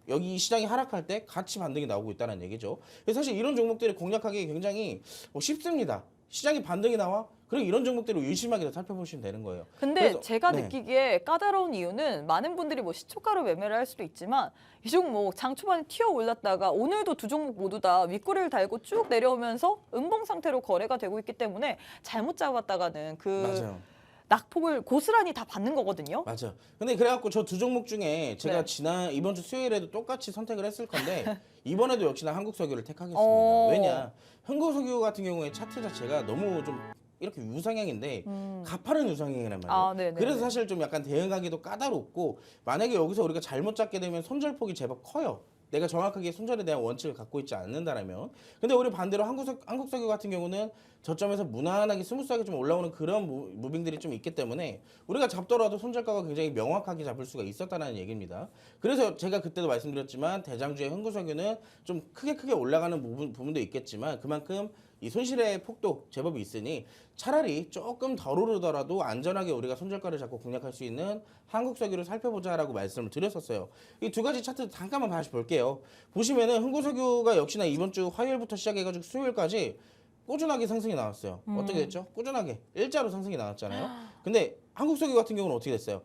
여기 시장이 하락할 때 같이 반등이 나오고 있다는 얘기죠. 그래서 사실 이런 종목들을 공략하기 굉장히 쉽습니다. 시장이 반등이 나와? 그리고 이런 종목들을 유심하게 살펴보시면 되는 거예요. 근데 그래서, 제가 네. 느끼기에 까다로운 이유는 많은 분들이 뭐 시초가로 매매를 할 수도 있지만 이 종목 장 초반에 튀어 올랐다가 오늘도 두 종목 모두 다 윗꼬리를 달고 쭉 내려오면서 음봉 상태로 거래가 되고 있기 때문에 잘못 잡았다가는 그 맞아요. 낙폭을 고스란히 다 받는 거거든요. 맞아요. 근데 그래갖고 저 두 종목 중에 제가 네. 이번 주 수요일에도 똑같이 선택을 했을 건데 이번에도 역시나 한국석유를 택하겠습니다. 어. 왜냐? 한국석유 같은 경우에 차트 자체가 너무 좀 이렇게 우상향인데 가파른 우상향이란 말이에요. 네네. 그래서 사실 좀 약간 대응하기도 까다롭고 만약에 여기서 우리가 잘못 잡게 되면 손절폭이 제법 커요. 내가 정확하게 손절에 대한 원칙을 갖고 있지 않는다라면. 근데 우리 반대로 한국석유 같은 경우는 저점에서 무난하게 스무스하게 좀 올라오는 그런 무빙들이 좀 있기 때문에 우리가 잡더라도 손절가가 굉장히 명확하게 잡을 수가 있었다는 얘기입니다. 그래서 제가 그때도 말씀드렸지만 대장주의 흥구석유는 좀 크게 올라가는 부분도 있겠지만 그만큼 이 손실의 폭도 제법 있으니 차라리 조금 덜 오르더라도 안전하게 우리가 손절가를 잡고 공략할 수 있는 한국석유를 살펴보자라고 말씀을 드렸었어요. 이 두 가지 차트 잠깐만 다시 볼게요. 보시면은 흥구석유가 역시나 이번 주 화요일부터 시작해가지고 수요일까지 꾸준하게 상승이 나왔어요. 어떻게 됐죠? 꾸준하게 일자로 상승이 나왔잖아요. 근데 한국석유 같은 경우는 어떻게 됐어요?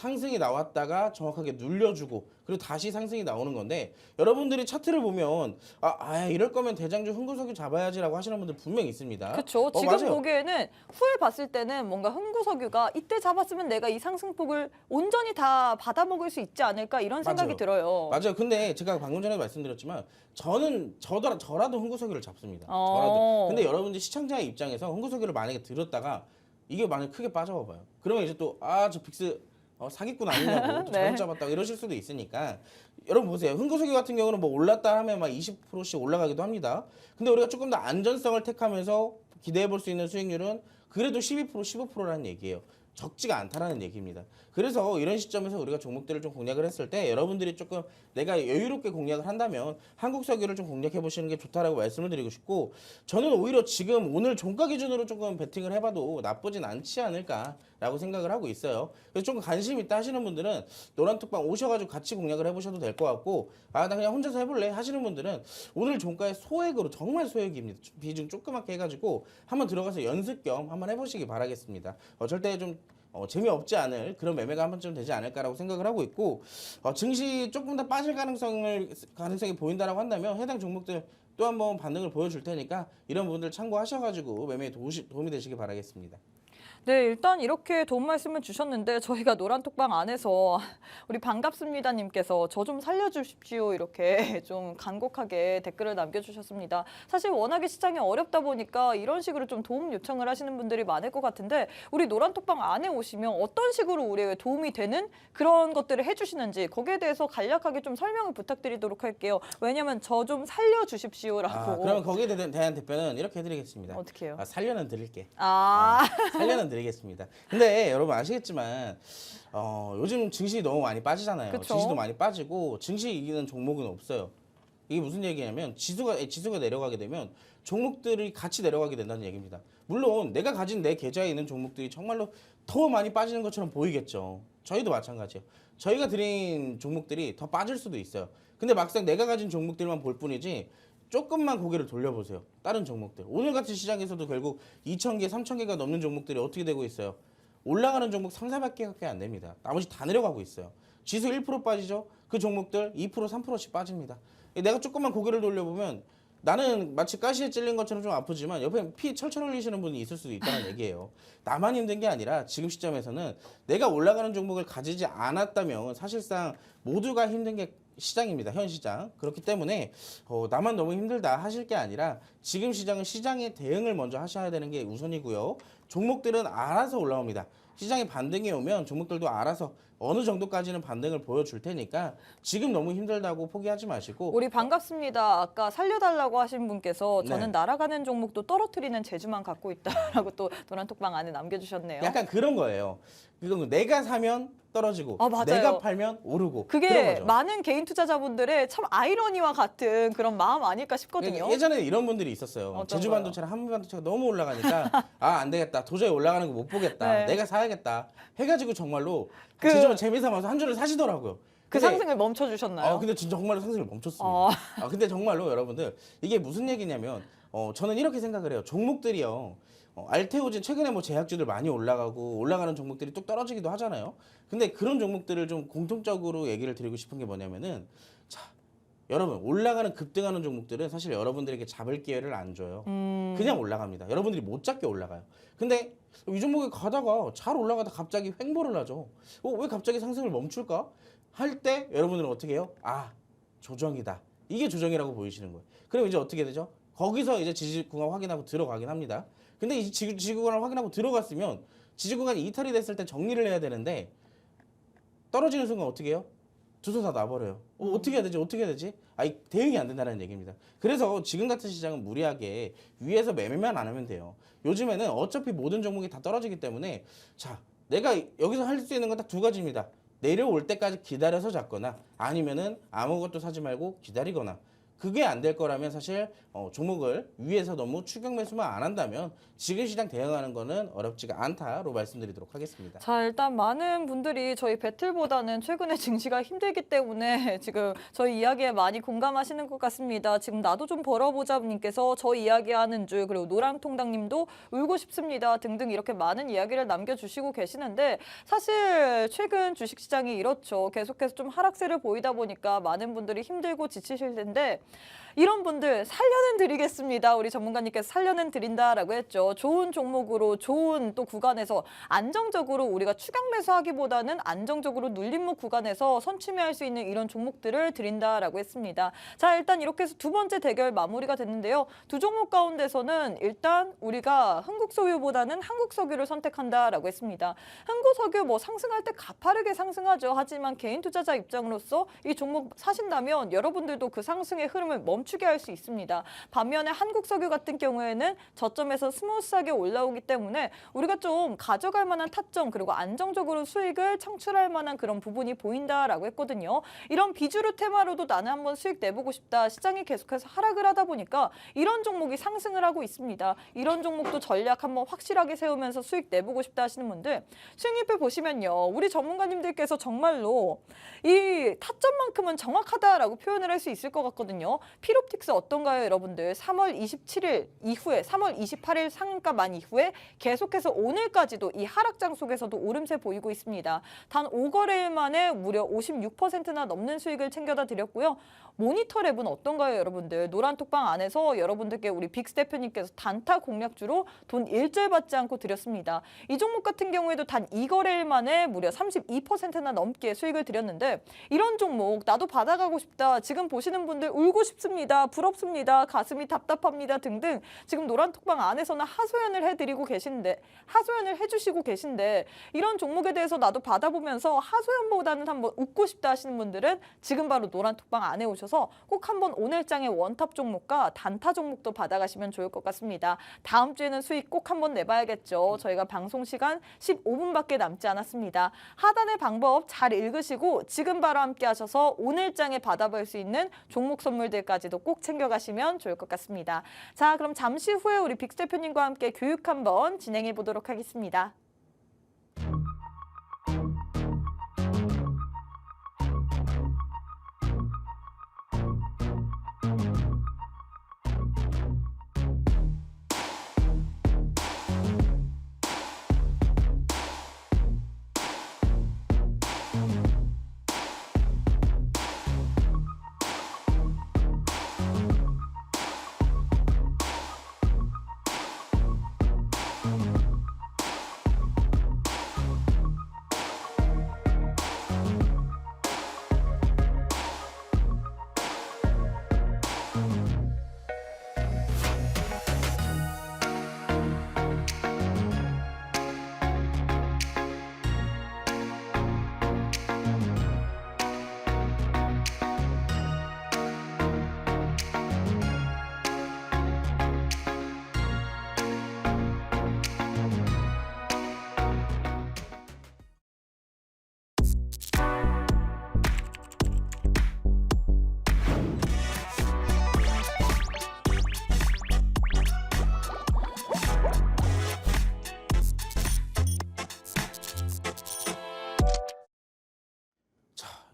상승이 나왔다가 정확하게 눌려주고 그리고 다시 상승이 나오는 건데 여러분들이 차트를 보면 이럴 거면 대장주 흥구석유 잡아야지라고 하시는 분들 분명히 있습니다. 그렇죠. 지금 맞아요. 보기에는 후에 봤을 때는 뭔가 흥구석유가 이때 잡았으면 내가 이 상승폭을 온전히 다 받아먹을 수 있지 않을까 이런 생각이 맞아요. 들어요. 맞아요. 근데 제가 방금 전에 말씀드렸지만 저라도 흥구석유를 잡습니다. 어. 저라도. 근데 여러분들 시청자의 입장에서 흥구석유를 만약에 들었다가 이게 만약에 크게 빠져봐봐요. 그러면 이제 또 저 빅스 사기꾼 아니냐고 또 네. 잘못 잡았다고 이러실 수도 있으니까 여러분 보세요. 흥구석유 같은 경우는 뭐 올랐다 하면 막 20%씩 올라가기도 합니다. 근데 우리가 조금 더 안전성을 택하면서 기대해 볼 수 있는 수익률은 그래도 12% 15%라는 얘기예요. 적지가 않다라는 얘기입니다. 그래서 이런 시점에서 우리가 종목들을 좀 공략을 했을 때 여러분들이 조금 내가 여유롭게 공략을 한다면 한국석유를 좀 공략해 보시는 게 좋다라고 말씀을 드리고 싶고 저는 오히려 지금 오늘 종가 기준으로 조금 베팅을 해봐도 나쁘진 않지 않을까라고 생각을 하고 있어요. 그래서 조금 관심 있다 하시는 분들은 노란톡방 오셔가지고 같이 공략을 해보셔도 될 것 같고 나 그냥 혼자서 해볼래 하시는 분들은 오늘 종가의 소액으로 정말 소액입니다. 비중 조그맣게 해가지고 한번 들어가서 연습 겸 한번 해보시기 바라겠습니다. 절대 좀 재미없지 않을 그런 매매가 한 번쯤 되지 않을까라고 생각을 하고 있고 증시 조금 더 빠질 가능성이 보인다라고 한다면 해당 종목들 또 한번 반등을 보여줄 테니까 이런 부분들 참고하셔가지고 매매에 도움이 되시기 바라겠습니다. 네, 일단 이렇게 도움 말씀을 주셨는데 저희가 노란톡방 안에서 우리 반갑습니다님께서 저 좀 살려주십시오 이렇게 좀 간곡하게 댓글을 남겨주셨습니다. 사실 워낙에 시장이 어렵다 보니까 이런 식으로 좀 도움 요청을 하시는 분들이 많을 것 같은데 우리 노란톡방 안에 오시면 어떤 식으로 우리에게 도움이 되는 그런 것들을 해주시는지 거기에 대해서 간략하게 좀 설명을 부탁드리도록 할게요. 왜냐면 저 좀 살려주십시오라고. 그러면 거기에 대한 답변은 이렇게 해드리겠습니다. 어떻게 해요? 살려는 드릴게. 아, 살려는 드리겠습니다. 근데 여러분 아시겠지만 요즘 증시 너무 많이 빠지잖아요. 그쵸? 증시도 많이 빠지고 증시 이기는 종목은 없어요. 이게 무슨 얘기냐면 지수가 내려가게 되면 종목들이 같이 내려가게 된다는 얘기입니다. 물론 내가 가진 내 계좌에 있는 종목들이 정말로 더 많이 빠지는 것처럼 보이겠죠. 저희도 마찬가지예요. 저희가 드린 종목들이 더 빠질 수도 있어요. 근데 막상 내가 가진 종목들만 볼 뿐이지 조금만 고개를 돌려보세요. 다른 종목들. 오늘 같은 시장에서도 결국 2,000개, 3,000개가 넘는 종목들이 어떻게 되고 있어요? 올라가는 종목 3, 400개밖에 안 됩니다. 나머지 다 내려가고 있어요. 지수 1% 빠지죠? 그 종목들 2%, 3%씩 빠집니다. 내가 조금만 고개를 돌려보면 나는 마치 가시에 찔린 것처럼 좀 아프지만 옆에 피 철철 흘리시는 분이 있을 수도 있다는 얘기예요. 나만 힘든 게 아니라 지금 시점에서는 내가 올라가는 종목을 가지지 않았다면 사실상 모두가 힘든 게 시장입니다. 현 시장. 그렇기 때문에 나만 너무 힘들다 하실 게 아니라 지금 시장은 시장의 대응을 먼저 하셔야 되는 게 우선이고요. 종목들은 알아서 올라옵니다. 시장에 반등이 오면 종목들도 알아서 어느 정도까지는 반등을 보여줄 테니까 지금 너무 힘들다고 포기하지 마시고 우리 반갑습니다. 아까 살려달라고 하신 분께서 저는 네. 날아가는 종목도 떨어뜨리는 재주만 갖고 있다라고 또 노란톡방 안에 남겨주셨네요. 약간 그런 거예요. 이건 내가 사면 떨어지고 맞아요. 내가 팔면 오르고 그런 그게 거죠. 많은 개인 투자자분들의 참 아이러니와 같은 그런 마음 아닐까 싶거든요. 그러니까 예전에 이런 분들이 있었어요. 어떤 제주반도체랑 한국반도체가 너무 올라가니까 안 되겠다. 도저히 올라가는 거 못 보겠다. 네. 내가 사야겠다. 해가지고 정말로 그- 제주반 재미삼아서 한 주를 사시더라고요. 그 근데- 상승을 멈춰주셨나요? 근데 진짜 정말로 상승을 멈췄습니다. 근데 정말로 여러분들 이게 무슨 얘기냐면 저는 이렇게 생각을 해요. 종목들이요. 알테오진 최근에 뭐 제약주들 많이 올라가고 올라가는 종목들이 뚝 떨어지기도 하잖아요. 근데 그런 종목들을 좀 공통적으로 얘기를 드리고 싶은 게 뭐냐면은 자, 여러분 올라가는 급등하는 종목들은 사실 여러분들에게 잡을 기회를 안 줘요. 그냥 올라갑니다. 여러분들이 못 잡게 올라가요. 근데 이 종목에 가다가 잘 올라가다 갑자기 횡보를 하죠. 왜 갑자기 상승을 멈출까? 할 때 여러분들은 어떻게 해요? 조정이다. 이게 조정이라고 보이시는 거예요. 그럼 이제 어떻게 되죠? 거기서 이제 지지 구간 확인하고 들어가긴 합니다. 근데 이 지지 구간을 확인하고 들어갔으면 지지 구간이 이탈이 됐을 때 정리를 해야 되는데 떨어지는 순간 어떻게 해요? 두 손 다 놔버려요. 어떻게 해야 되지? 어떻게 해야 되지? 대응이 안 된다는 얘기입니다. 그래서 지금 같은 시장은 무리하게 위에서 매매만 안 하면 돼요. 요즘에는 어차피 모든 종목이 다 떨어지기 때문에 자, 내가 여기서 할 수 있는 건 딱 두 가지입니다. 내려올 때까지 기다려서 잡거나 아니면은 아무것도 사지 말고 기다리거나 그게 안 될 거라면 사실 종목을 위에서 너무 추격 매수만 안 한다면 지금 시장 대응하는 거는 어렵지가 않다로 말씀드리도록 하겠습니다. 자, 일단 많은 분들이 저희 배틀보다는 최근에 증시가 힘들기 때문에 지금 저희 이야기에 많이 공감하시는 것 같습니다. 지금 나도 좀 벌어보자 님께서 저 이야기하는 줄, 그리고 노랑통당님도 울고 싶습니다 등등 이렇게 많은 이야기를 남겨주시고 계시는데, 사실 최근 주식시장이 이렇죠. 계속해서 좀 하락세를 보이다 보니까 많은 분들이 힘들고 지치실 텐데, 이런 분들 살려는 드리겠습니다. 우리 전문가님께서 살려는 드린다라고 했죠. 좋은 종목으로 좋은 또 구간에서 안정적으로 우리가 추격 매수하기보다는 안정적으로 눌림목 구간에서 선취매할 수 있는 이런 종목들을 드린다라고 했습니다. 자, 일단 이렇게 해서 두 번째 대결 마무리가 됐는데요. 두 종목 가운데서는 일단 우리가 흥국소유보다는 한국석유를 선택한다라고 했습니다. 흥국석유 뭐 상승할 때 가파르게 상승하죠. 하지만 개인 투자자 입장으로서 이 종목 사신다면 여러분들도 그 상승의 흐름을 멈추게 할 수 있습니다. 반면에 한국석유 같은 경우에는 저점에서 스무스하게 올라오기 때문에 우리가 좀 가져갈 만한 타점, 그리고 안정적으로 수익을 창출할 만한 그런 부분이 보인다라고 했거든요. 이런 비주류 테마로도 나는 한번 수익 내보고 싶다. 시장이 계속해서 하락을 하다 보니까 이런 종목이 상승을 하고 있습니다. 이런 종목도 전략 한번 확실하게 세우면서 수익 내보고 싶다 하시는 분들, 수익률표 보시면요. 우리 전문가님들께서 정말로 이 타점만큼은 정확하다라고 표현을 할 수 있을 것 같거든요. 피롭틱스 어떤가요, 여러분들? 3월 27일 이후에, 3월 28일 상한가 만 이후에 계속해서 오늘까지도 이 하락장 속에서도 오름세 보이고 있습니다. 단 5거래일 만에 무려 56%나 넘는 수익을 챙겨다 드렸고요. 모니터랩은 어떤가요, 여러분들? 노란톡방 안에서 여러분들께 우리 빅스 대표님께서 단타 공략주로 돈 일절 받지 않고 드렸습니다. 이 종목 같은 경우에도 단 2거래일 만에 무려 32%나 넘게 수익을 드렸는데, 이런 종목 나도 받아가고 싶다. 지금 보시는 분들 울고 싶습니다. 부럽습니다. 가슴이 답답합니다. 등등 지금 노란톡방 안에서는 하소연을 해드리고 계신데, 하소연을 해주시고 계신데, 이런 종목에 대해서 나도 받아보면서 하소연보다는 한번 웃고 싶다 하시는 분들은 지금 바로 노란톡방 안에 오셔서 꼭 한번 오늘장의 원탑 종목과 단타 종목도 받아가시면 좋을 것 같습니다. 다음 주에는 수익 꼭 한번 내봐야겠죠. 저희가 방송 시간 15분밖에 남지 않았습니다. 하단의 방법 잘 읽으시고 지금 바로 함께 하셔서 오늘장에 받아볼 수 있는 종목 선물들까지도 꼭 챙겨가시면 좋을 것 같습니다. 자, 그럼 잠시 후에 우리 빅스 대표님과 함께 교육 한번 진행해 보도록 하겠습니다.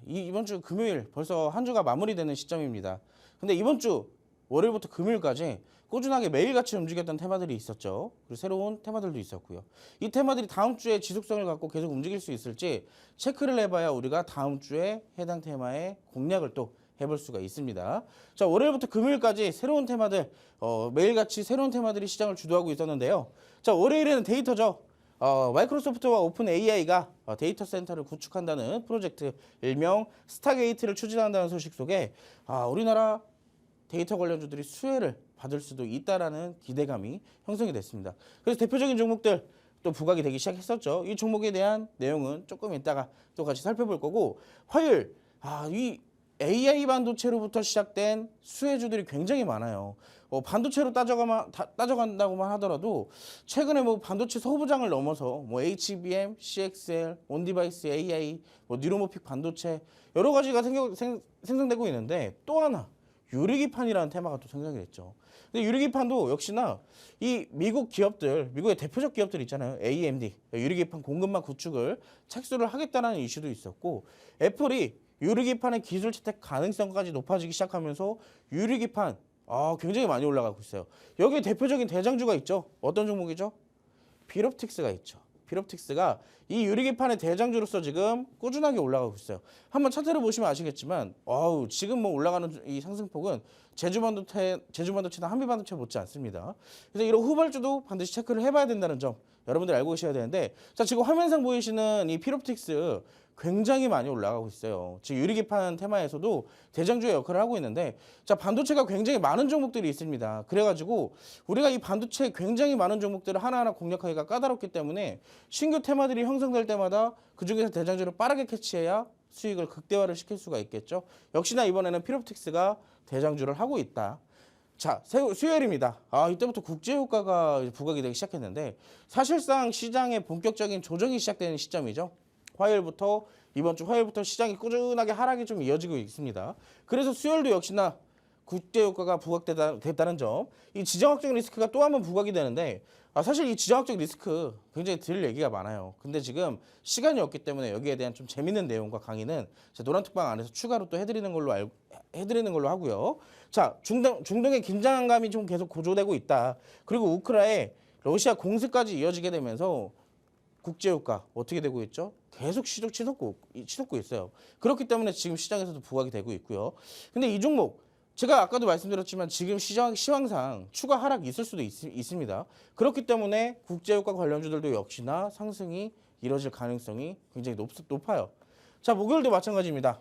이번 주 금요일 벌써 한 주가 마무리되는 시점입니다. 근데 이번 주 월요일부터 금요일까지 꾸준하게 매일같이 움직였던 테마들이 있었죠. 그리고 새로운 테마들도 있었고요. 이 테마들이 다음 주에 지속성을 갖고 계속 움직일 수 있을지 체크를 해봐야 우리가 다음 주에 해당 테마의 공략을 또 해볼 수가 있습니다. 자, 월요일부터 금요일까지 새로운 테마들, 매일같이 새로운 테마들이 시장을 주도하고 있었는데요. 자, 월요일에는 데이터죠. 마이크로소프트와 오픈 AI가 데이터 센터를 구축한다는 프로젝트, 일명 스타게이트를 추진한다는 소식 속에 우리나라 데이터 관련주들이 수혜를 받을 수도 있다라는 기대감이 형성이 됐습니다. 그래서 대표적인 종목들 또 부각이 되기 시작했었죠. 이 종목에 대한 내용은 조금 이따가 또 같이 살펴볼 거고, 화요일 이 AI 반도체로부터 시작된 수혜주들이 굉장히 많아요. 반도체로 따져간다고만 하더라도 최근에 뭐 반도체 소부장을 넘어서 뭐 HBM, CXL, 온디바이스 AI, 뭐 뉴로모픽 반도체 여러 가지가 생성되고 있는데, 또 하나 유리기판이라는 테마가 또 생성이 됐죠. 근데 유리기판도 역시나 이 미국 기업들, 미국의 대표적 기업들 있잖아요. AMD, 유리기판 공급망 구축을 착수를 하겠다는 이슈도 있었고, 애플이 유리기판의 기술 채택 가능성까지 높아지기 시작하면서 유리기판 굉장히 많이 올라가고 있어요. 여기에 대표적인 대장주가 있죠. 어떤 종목이죠? 필옵틱스가 있죠. 필옵틱스가 이 유리기판의 대장주로서 지금 꾸준하게 올라가고 있어요. 한번 차트를 보시면 아시겠지만 지금 뭐 올라가는 이 상승폭은 제주반도체나 한미반도체 못지 않습니다. 그래서 이런 후발주도 반드시 체크를 해봐야 된다는 점 여러분들 알고 계셔야 되는데, 자, 지금 화면상 보이시는 이 필옵틱스 굉장히 많이 올라가고 있어요. 지금 유리기판 테마에서도 대장주의 역할을 하고 있는데, 자, 반도체가 굉장히 많은 종목들이 있습니다. 그래가지고 우리가 이 반도체 굉장히 많은 종목들을 하나하나 공략하기가 까다롭기 때문에 신규 테마들이 형성될 때마다 그중에서 대장주를 빠르게 캐치해야 수익을 극대화를 시킬 수가 있겠죠. 역시나 이번에는 필옵틱스가 대장주를 하고 있다. 자, 수요일입니다. 이때부터 국제유가가 부각이 되기 시작했는데, 사실상 시장의 본격적인 조정이 시작되는 시점이죠. 이번 주 화요일부터 시장이 꾸준하게 하락이 좀 이어지고 있습니다. 그래서 수요일도 역시나 국제유가가 부각됐다는 점, 이 지정학적 리스크가 또 한 번 부각이 되는데, 사실 이 지정학적 리스크 굉장히 들을 얘기가 많아요. 근데 지금 시간이 없기 때문에 여기에 대한 좀 재밌는 내용과 강의는 노란톡방 안에서 추가로 또 해드리는 걸로 하고요. 자, 중동의 긴장감이 좀 계속 고조되고 있다. 그리고 우크라이나에 러시아 공습까지 이어지게 되면서 국제유가 어떻게 되고 있죠? 계속 치솟고 있어요. 그렇기 때문에 지금 시장에서도 부각이 되고 있고요. 근데 이 종목 제가 아까도 말씀드렸지만 지금 시황상 추가 하락이 있을 수도 있습니다. 그렇기 때문에 국제유가 관련주들도 역시나 상승이 이뤄질 가능성이 굉장히 높아요. 자, 목요일도 마찬가지입니다.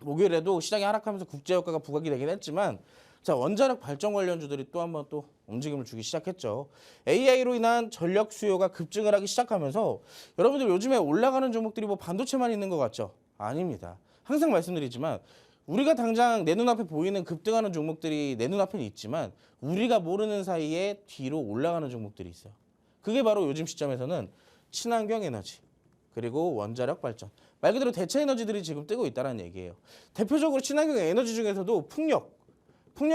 목요일에도 시장이 하락하면서 국제유가가 부각이 되긴 했지만, 자, 원자력 발전 관련주들이 또 한 번 또 움직임을 주기 시작했죠. AI로 인한 전력 수요가 급증을 하기 시작하면서 여러분들 요즘에 올라가는 종목들이 뭐 반도체만 있는 것 같죠? 아닙니다. 항상 말씀드리지만 우리가 당장 내 눈앞에 보이는 급등하는 종목들이 내 눈앞에는 있지만 우리가 모르는 사이에 뒤로 올라가는 종목들이 있어요. 그게 바로 요즘 시점에서는 친환경 에너지, 그리고 원자력 발전, 말 그대로 대체 에너지들이 지금 뜨고 있다는 얘기예요. 대표적으로 친환경 에너지 중에서도 풍력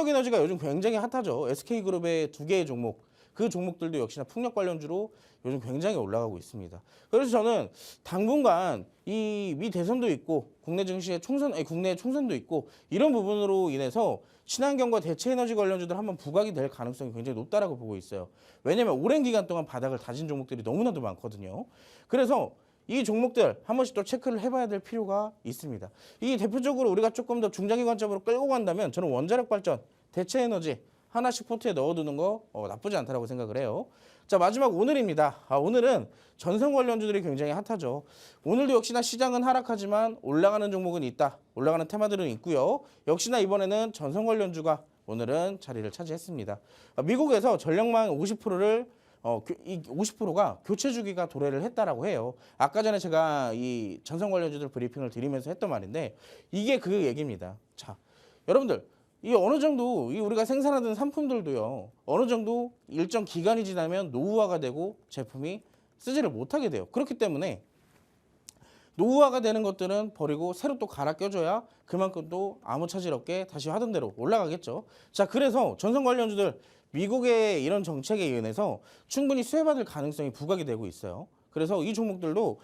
에너지가 요즘 굉장히 핫하죠. SK그룹의 2개의 종목, 그 종목들도 역시나 풍력 관련주로 요즘 굉장히 올라가고 있습니다. 그래서 저는 당분간 이 미 대선도 있고 국내 증시의 국내 총선도 있고 이런 부분으로 인해서 친환경과 대체 에너지 관련주들 한번 부각이 될 가능성이 굉장히 높다라고 보고 있어요. 왜냐하면 오랜 기간 동안 바닥을 다진 종목들이 너무나도 많거든요. 그래서 이 종목들 한 번씩 또 체크를 해봐야 될 필요가 있습니다. 이 대표적으로 우리가 조금 더 중장기 관점으로 끌고 간다면 저는 원자력 발전, 대체 에너지 하나씩 포트에 넣어두는 거 나쁘지 않다라고 생각을 해요. 자, 마지막 오늘입니다. 오늘은 전선 관련주들이 굉장히 핫하죠. 오늘도 역시나 시장은 하락하지만 올라가는 종목은 있다. 올라가는 테마들은 있고요. 역시나 이번에는 전선 관련주가 오늘은 자리를 차지했습니다. 미국에서 전력망 50%를 이 50%가 교체 주기가 도래를 했다라고 해요. 아까 전에 제가 이 전선 관련주들 브리핑을 드리면서 했던 말인데 이게 그 얘기입니다. 자, 여러분들 이 어느 정도 우리가 생산하던 상품들도요. 어느 정도 일정 기간이 지나면 노후화가 되고 제품이 쓰지를 못하게 돼요. 그렇기 때문에 노후화가 되는 것들은 버리고 새로 또 갈아 껴줘야 그만큼 또 아무 차질 없게 다시 하던 대로 올라가겠죠. 자, 그래서 전선 관련주들 미국의 이런 정책에 의해서 충분히 수혜받을 가능성이 부각이 되고 있어요. 그래서 이 종목들도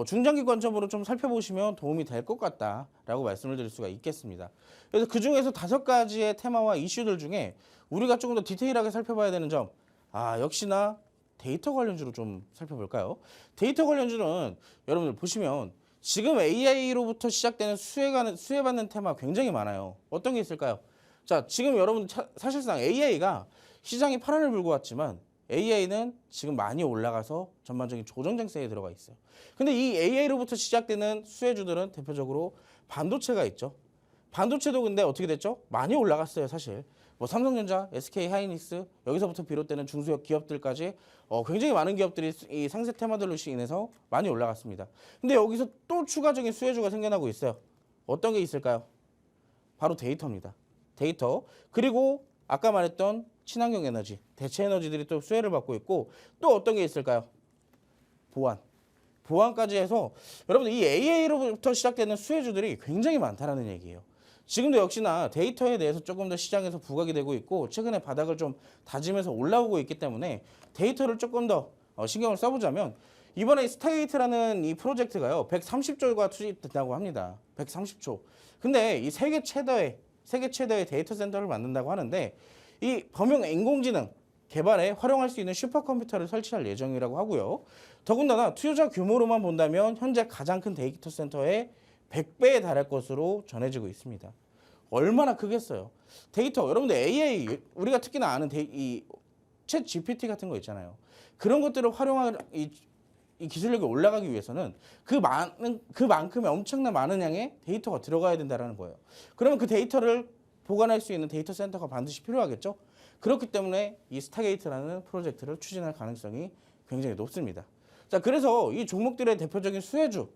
중장기 관점으로 좀 살펴보시면 도움이 될 것 같다라고 말씀을 드릴 수가 있겠습니다. 그래서 그중에서 5가지의 테마와 이슈들 중에 우리가 조금 더 디테일하게 살펴봐야 되는 점, 역시나 데이터 관련주로 좀 살펴볼까요? 데이터 관련주는 여러분들 보시면 지금 AI로부터 시작되는 수혜받는 테마 굉장히 많아요. 어떤 게 있을까요? 자, 지금 여러분 사실상 AI가 시장이 파란을 불고 왔지만 AI는 지금 많이 올라가서 전반적인 조정 장세에 들어가 있어요. 근데 이 AI로부터 시작되는 수혜주들은 대표적으로 반도체가 있죠. 반도체도 근데 어떻게 됐죠? 많이 올라갔어요, 사실. 뭐 삼성전자, SK 하이닉스 여기서부터 비롯되는 중소형 기업들까지 굉장히 많은 기업들이 이 상세 테마들로 인해서 많이 올라갔습니다. 근데 여기서 또 추가적인 수혜주가 생겨나고 있어요. 어떤 게 있을까요? 바로 데이터입니다. 데이터. 그리고 아까 말했던 친환경 에너지, 대체 에너지들이 또 수혜를 받고 있고 또 어떤 게 있을까요? 보안까지 해서 여러분들 이 AI로부터 시작되는 수혜주들이 굉장히 많다라는 얘기예요. 지금도 역시나 데이터에 대해서 조금 더 시장에서 부각이 되고 있고 최근에 바닥을 좀 다지면서 올라오고 있기 때문에 데이터를 조금 더 신경을 써보자면 이번에 스타게이트라는 이 프로젝트가요 130조가 투입된다고 합니다. 130조. 근데 이 세계 최대의 데이터 센터를 만든다고 하는데 이 범용 인공지능 개발에 활용할 수 있는 슈퍼컴퓨터를 설치할 예정이라고 하고요. 더군다나 투자 규모로만 본다면 현재 가장 큰 데이터 센터의 100배에 달할 것으로 전해지고 있습니다. 얼마나 크겠어요. 데이터 여러분들 AI 우리가 특히나 아는 이챗 GPT 같은 거 있잖아요. 그런 것들을 활용할 이 기술력이 올라가기 위해서는 그만큼의 엄청난 많은 양의 데이터가 들어가야 된다는 거예요. 그러면 그 데이터를 보관할 수 있는 데이터 센터가 반드시 필요하겠죠. 그렇기 때문에 이 스타게이트라는 프로젝트를 추진할 가능성이 굉장히 높습니다. 자, 그래서 이 종목들의 대표적인 수혜주,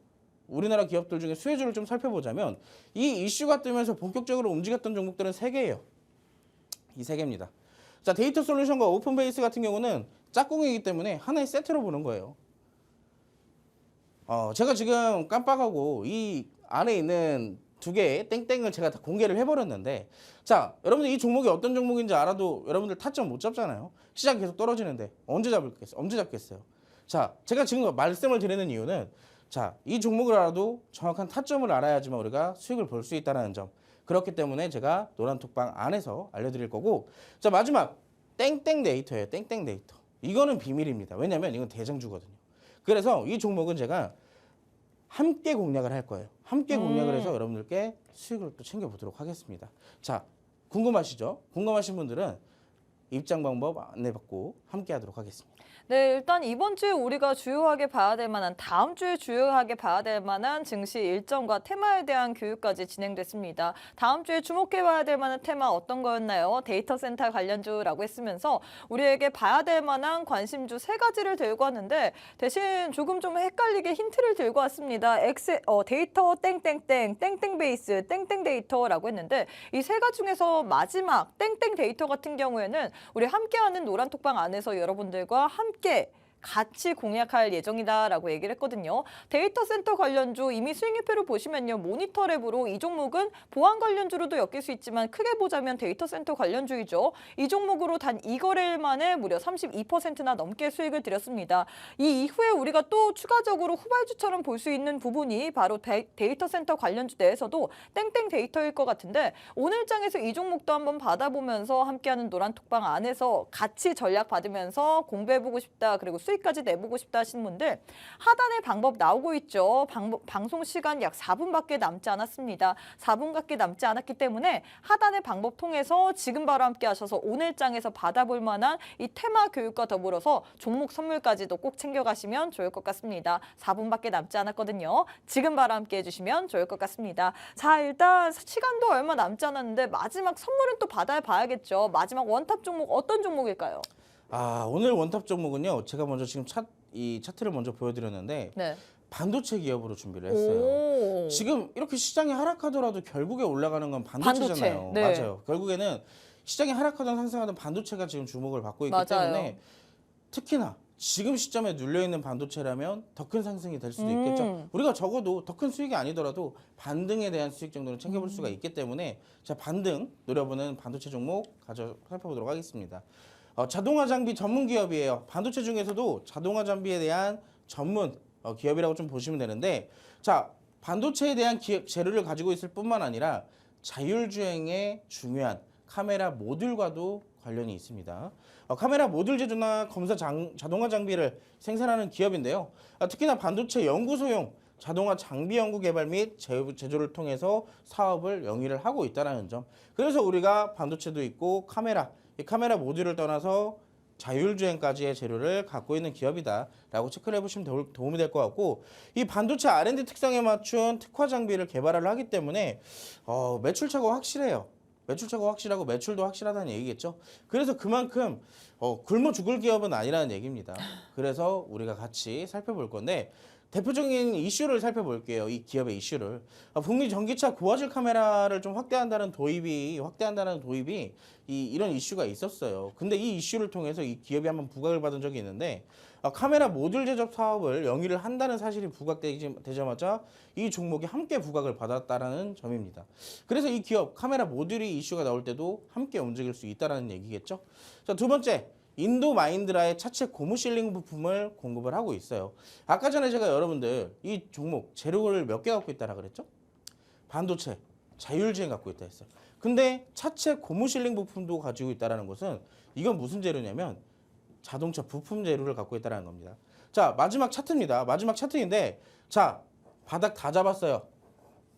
우리나라 기업들 중에 수혜주를 좀 살펴보자면 이 이슈가 뜨면서 본격적으로 움직였던 종목들은 3개예요. 이 3개입니다. 자, 데이터 솔루션과 오픈베이스 같은 경우는 짝꿍이기 때문에 하나의 세트로 보는 거예요. 제가 지금 깜빡하고 이 안에 있는 2개의 땡땡을 제가 다 공개를 해버렸는데 자, 여러분들 이 종목이 어떤 종목인지 알아도 여러분들 타점 못 잡잖아요. 시장 계속 떨어지는데 언제 잡겠어요? 자, 제가 지금 말씀을 드리는 이유는 자, 이 종목을 알아도 정확한 타점을 알아야지만 우리가 수익을 볼 수 있다는 점. 그렇기 때문에 제가 노란톡방 안에서 알려드릴 거고 자, 마지막 땡땡 데이터예요. 땡땡 데이터. 이거는 비밀입니다. 왜냐면 이건 대장주거든요. 그래서 이 종목은 제가 함께 공략을 할 거예요. 함께 공략을 해서 여러분들께 수익을 또 챙겨보도록 하겠습니다. 자, 궁금하시죠? 궁금하신 분들은 입장 방법 안내받고 함께 하도록 하겠습니다. 네, 일단 이번 주에 우리가 주요하게 봐야 될 만한, 다음 주에 주요하게 봐야 될 만한 증시 일정과 테마에 대한 교육까지 진행됐습니다. 다음 주에 주목해 봐야 될 만한 테마 어떤 거였나요? 데이터 센터 관련주라고 했으면서 우리에게 봐야 될 만한 관심주 3가지를 들고 왔는데 대신 조금 좀 헷갈리게 힌트를 들고 왔습니다. 데이터 땡땡땡, 땡땡 베이스, 땡땡 데이터라고 했는데 이 3가지 중에서 마지막 땡땡 데이터 같은 경우에는 우리 함께하는 노란톡방 안에서 여러분들과 함께 같이 공략할 예정이다라고 얘기를 했거든요. 데이터 센터 관련주 이미 수익률표를 보시면요. 모니터랩으로 이 종목은 보안 관련주로도 엮일 수 있지만 크게 보자면 데이터 센터 관련주이죠. 이 종목으로 단 2거래일 만에 무려 32%나 넘게 수익을 드렸습니다. 이 이후에 우리가 또 추가적으로 후발주처럼 볼 수 있는 부분이 바로 데이터 센터 관련주 내에서도 땡땡 데이터일 것 같은데 오늘 장에서 이 종목도 한번 받아보면서 함께하는 노란톡방 안에서 같이 전략 받으면서 공부해보고 싶다. 그리고 수익까지 내보고 싶다 하시는 분들 하단에 방법 나오고 있죠. 방송 시간 약 4분밖에 남지 않았습니다. 4분밖에 남지 않았기 때문에 하단의 방법 통해서 지금 바로 함께 하셔서 오늘 장에서 받아볼 만한 이 테마 교육과 더불어서 종목 선물까지도 꼭 챙겨가시면 좋을 것 같습니다. 4분밖에 남지 않았거든요. 지금 바로 함께 해주시면 좋을 것 같습니다. 자, 일단 시간도 얼마 남지 않았는데 마지막 선물은 또 받아봐야겠죠. 마지막 원탑 종목 어떤 종목일까요? 오늘 원탑 종목은요. 제가 먼저 지금 이 차트를 먼저 보여드렸는데 네. 반도체 기업으로 준비를 했어요. 지금 이렇게 시장이 하락하더라도 결국에 올라가는 건 반도체잖아요. 네. 맞아요. 결국에는 시장이 하락하던 상승하던 반도체가 지금 주목을 받고 있기 맞아요. 때문에 특히나 지금 시점에 눌려있는 반도체라면 더 큰 상승이 될 수도 있겠죠. 우리가 적어도 더 큰 수익이 아니더라도 반등에 대한 수익 정도는 챙겨볼 수가 있기 때문에 자, 반등 노려보는 반도체 종목 살펴보도록 하겠습니다. 자동화 장비 전문 기업이에요. 반도체 중에서도 자동화 장비에 대한 전문 기업이라고 좀 보시면 되는데 자, 반도체에 대한 재료를 가지고 있을 뿐만 아니라 자율주행에 중요한 카메라 모듈과도 관련이 있습니다. 카메라 모듈 제조나 검사 자동화 장비를 생산하는 기업인데요. 특히나 반도체 연구소용 자동화 장비 연구 개발 및 제조를 통해서 사업을 영위를 하고 있다는 점. 그래서 우리가 반도체도 있고 이 카메라 모듈을 떠나서 자율주행까지의 재료를 갖고 있는 기업이다라고 체크를 해보시면 도움이 될 것 같고 이 반도체 R&D 특성에 맞춘 특화 장비를 개발을 하기 때문에 매출차가 확실해요. 매출차가 확실하고 매출도 확실하다는 얘기겠죠. 그래서 그만큼 굶어 죽을 기업은 아니라는 얘기입니다. 그래서 우리가 같이 살펴볼 건데 대표적인 이슈를 살펴볼게요. 이 기업의 이슈를. 북미 전기차 고화질 카메라를 좀 확대한다는 도입이 이런 이슈가 있었어요. 근데 이 이슈를 통해서 이 기업이 한번 부각을 받은 적이 있는데 카메라 모듈 제작 사업을 영위를 한다는 사실이 부각되자마자 이 종목이 함께 부각을 받았다라는 점입니다. 그래서 이 기업 카메라 모듈이 이슈가 나올 때도 함께 움직일 수 있다라는 얘기겠죠. 자, 두 번째. 인도 마인드라의 차체 고무 실링 부품을 공급을 하고 있어요. 아까 전에 제가 여러분들 이 종목 재료를 몇 개 갖고 있다라 그랬죠? 반도체, 자율주행 갖고 있다 했어요. 근데 차체 고무 실링 부품도 가지고 있다라는 것은 이건 무슨 재료냐면 자동차 부품 재료를 갖고 있다라는 겁니다. 자, 마지막 차트입니다. 마지막 차트인데 자, 바닥 다 잡았어요.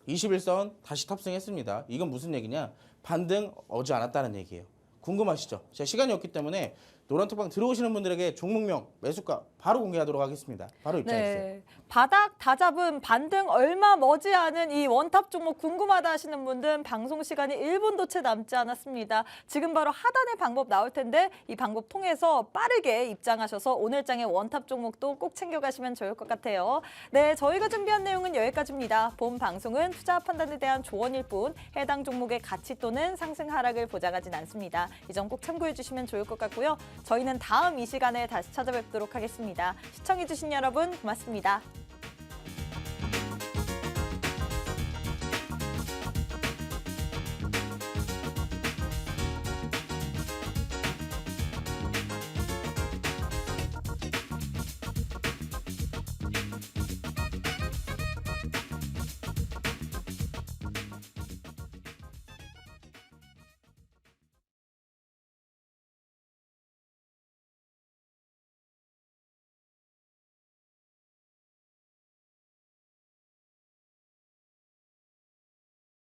21선 다시 탑승했습니다. 이건 무슨 얘기냐? 반등 오지 않았다는 얘기예요. 궁금하시죠? 제가 시간이 없기 때문에 노란톡방 들어오시는 분들에게 종목명, 매수가 바로 공개하도록 하겠습니다. 바로 입장해주세요. 네, 바닥 다 잡은 반등 얼마 머지않은 이 원탑 종목 궁금하다 하시는 분들은 방송 시간이 1분도 채 남지 않았습니다. 지금 바로 하단에 방법 나올 텐데 이 방법 통해서 빠르게 입장하셔서 오늘장의 원탑 종목도 꼭 챙겨가시면 좋을 것 같아요. 네, 저희가 준비한 내용은 여기까지입니다. 본 방송은 투자 판단에 대한 조언일 뿐 해당 종목의 가치 또는 상승 하락을 보장하진 않습니다. 이 점 꼭 참고해 주시면 좋을 것 같고요. 저희는 다음 이 시간에 다시 찾아뵙도록 하겠습니다. 시청해주신 여러분 고맙습니다.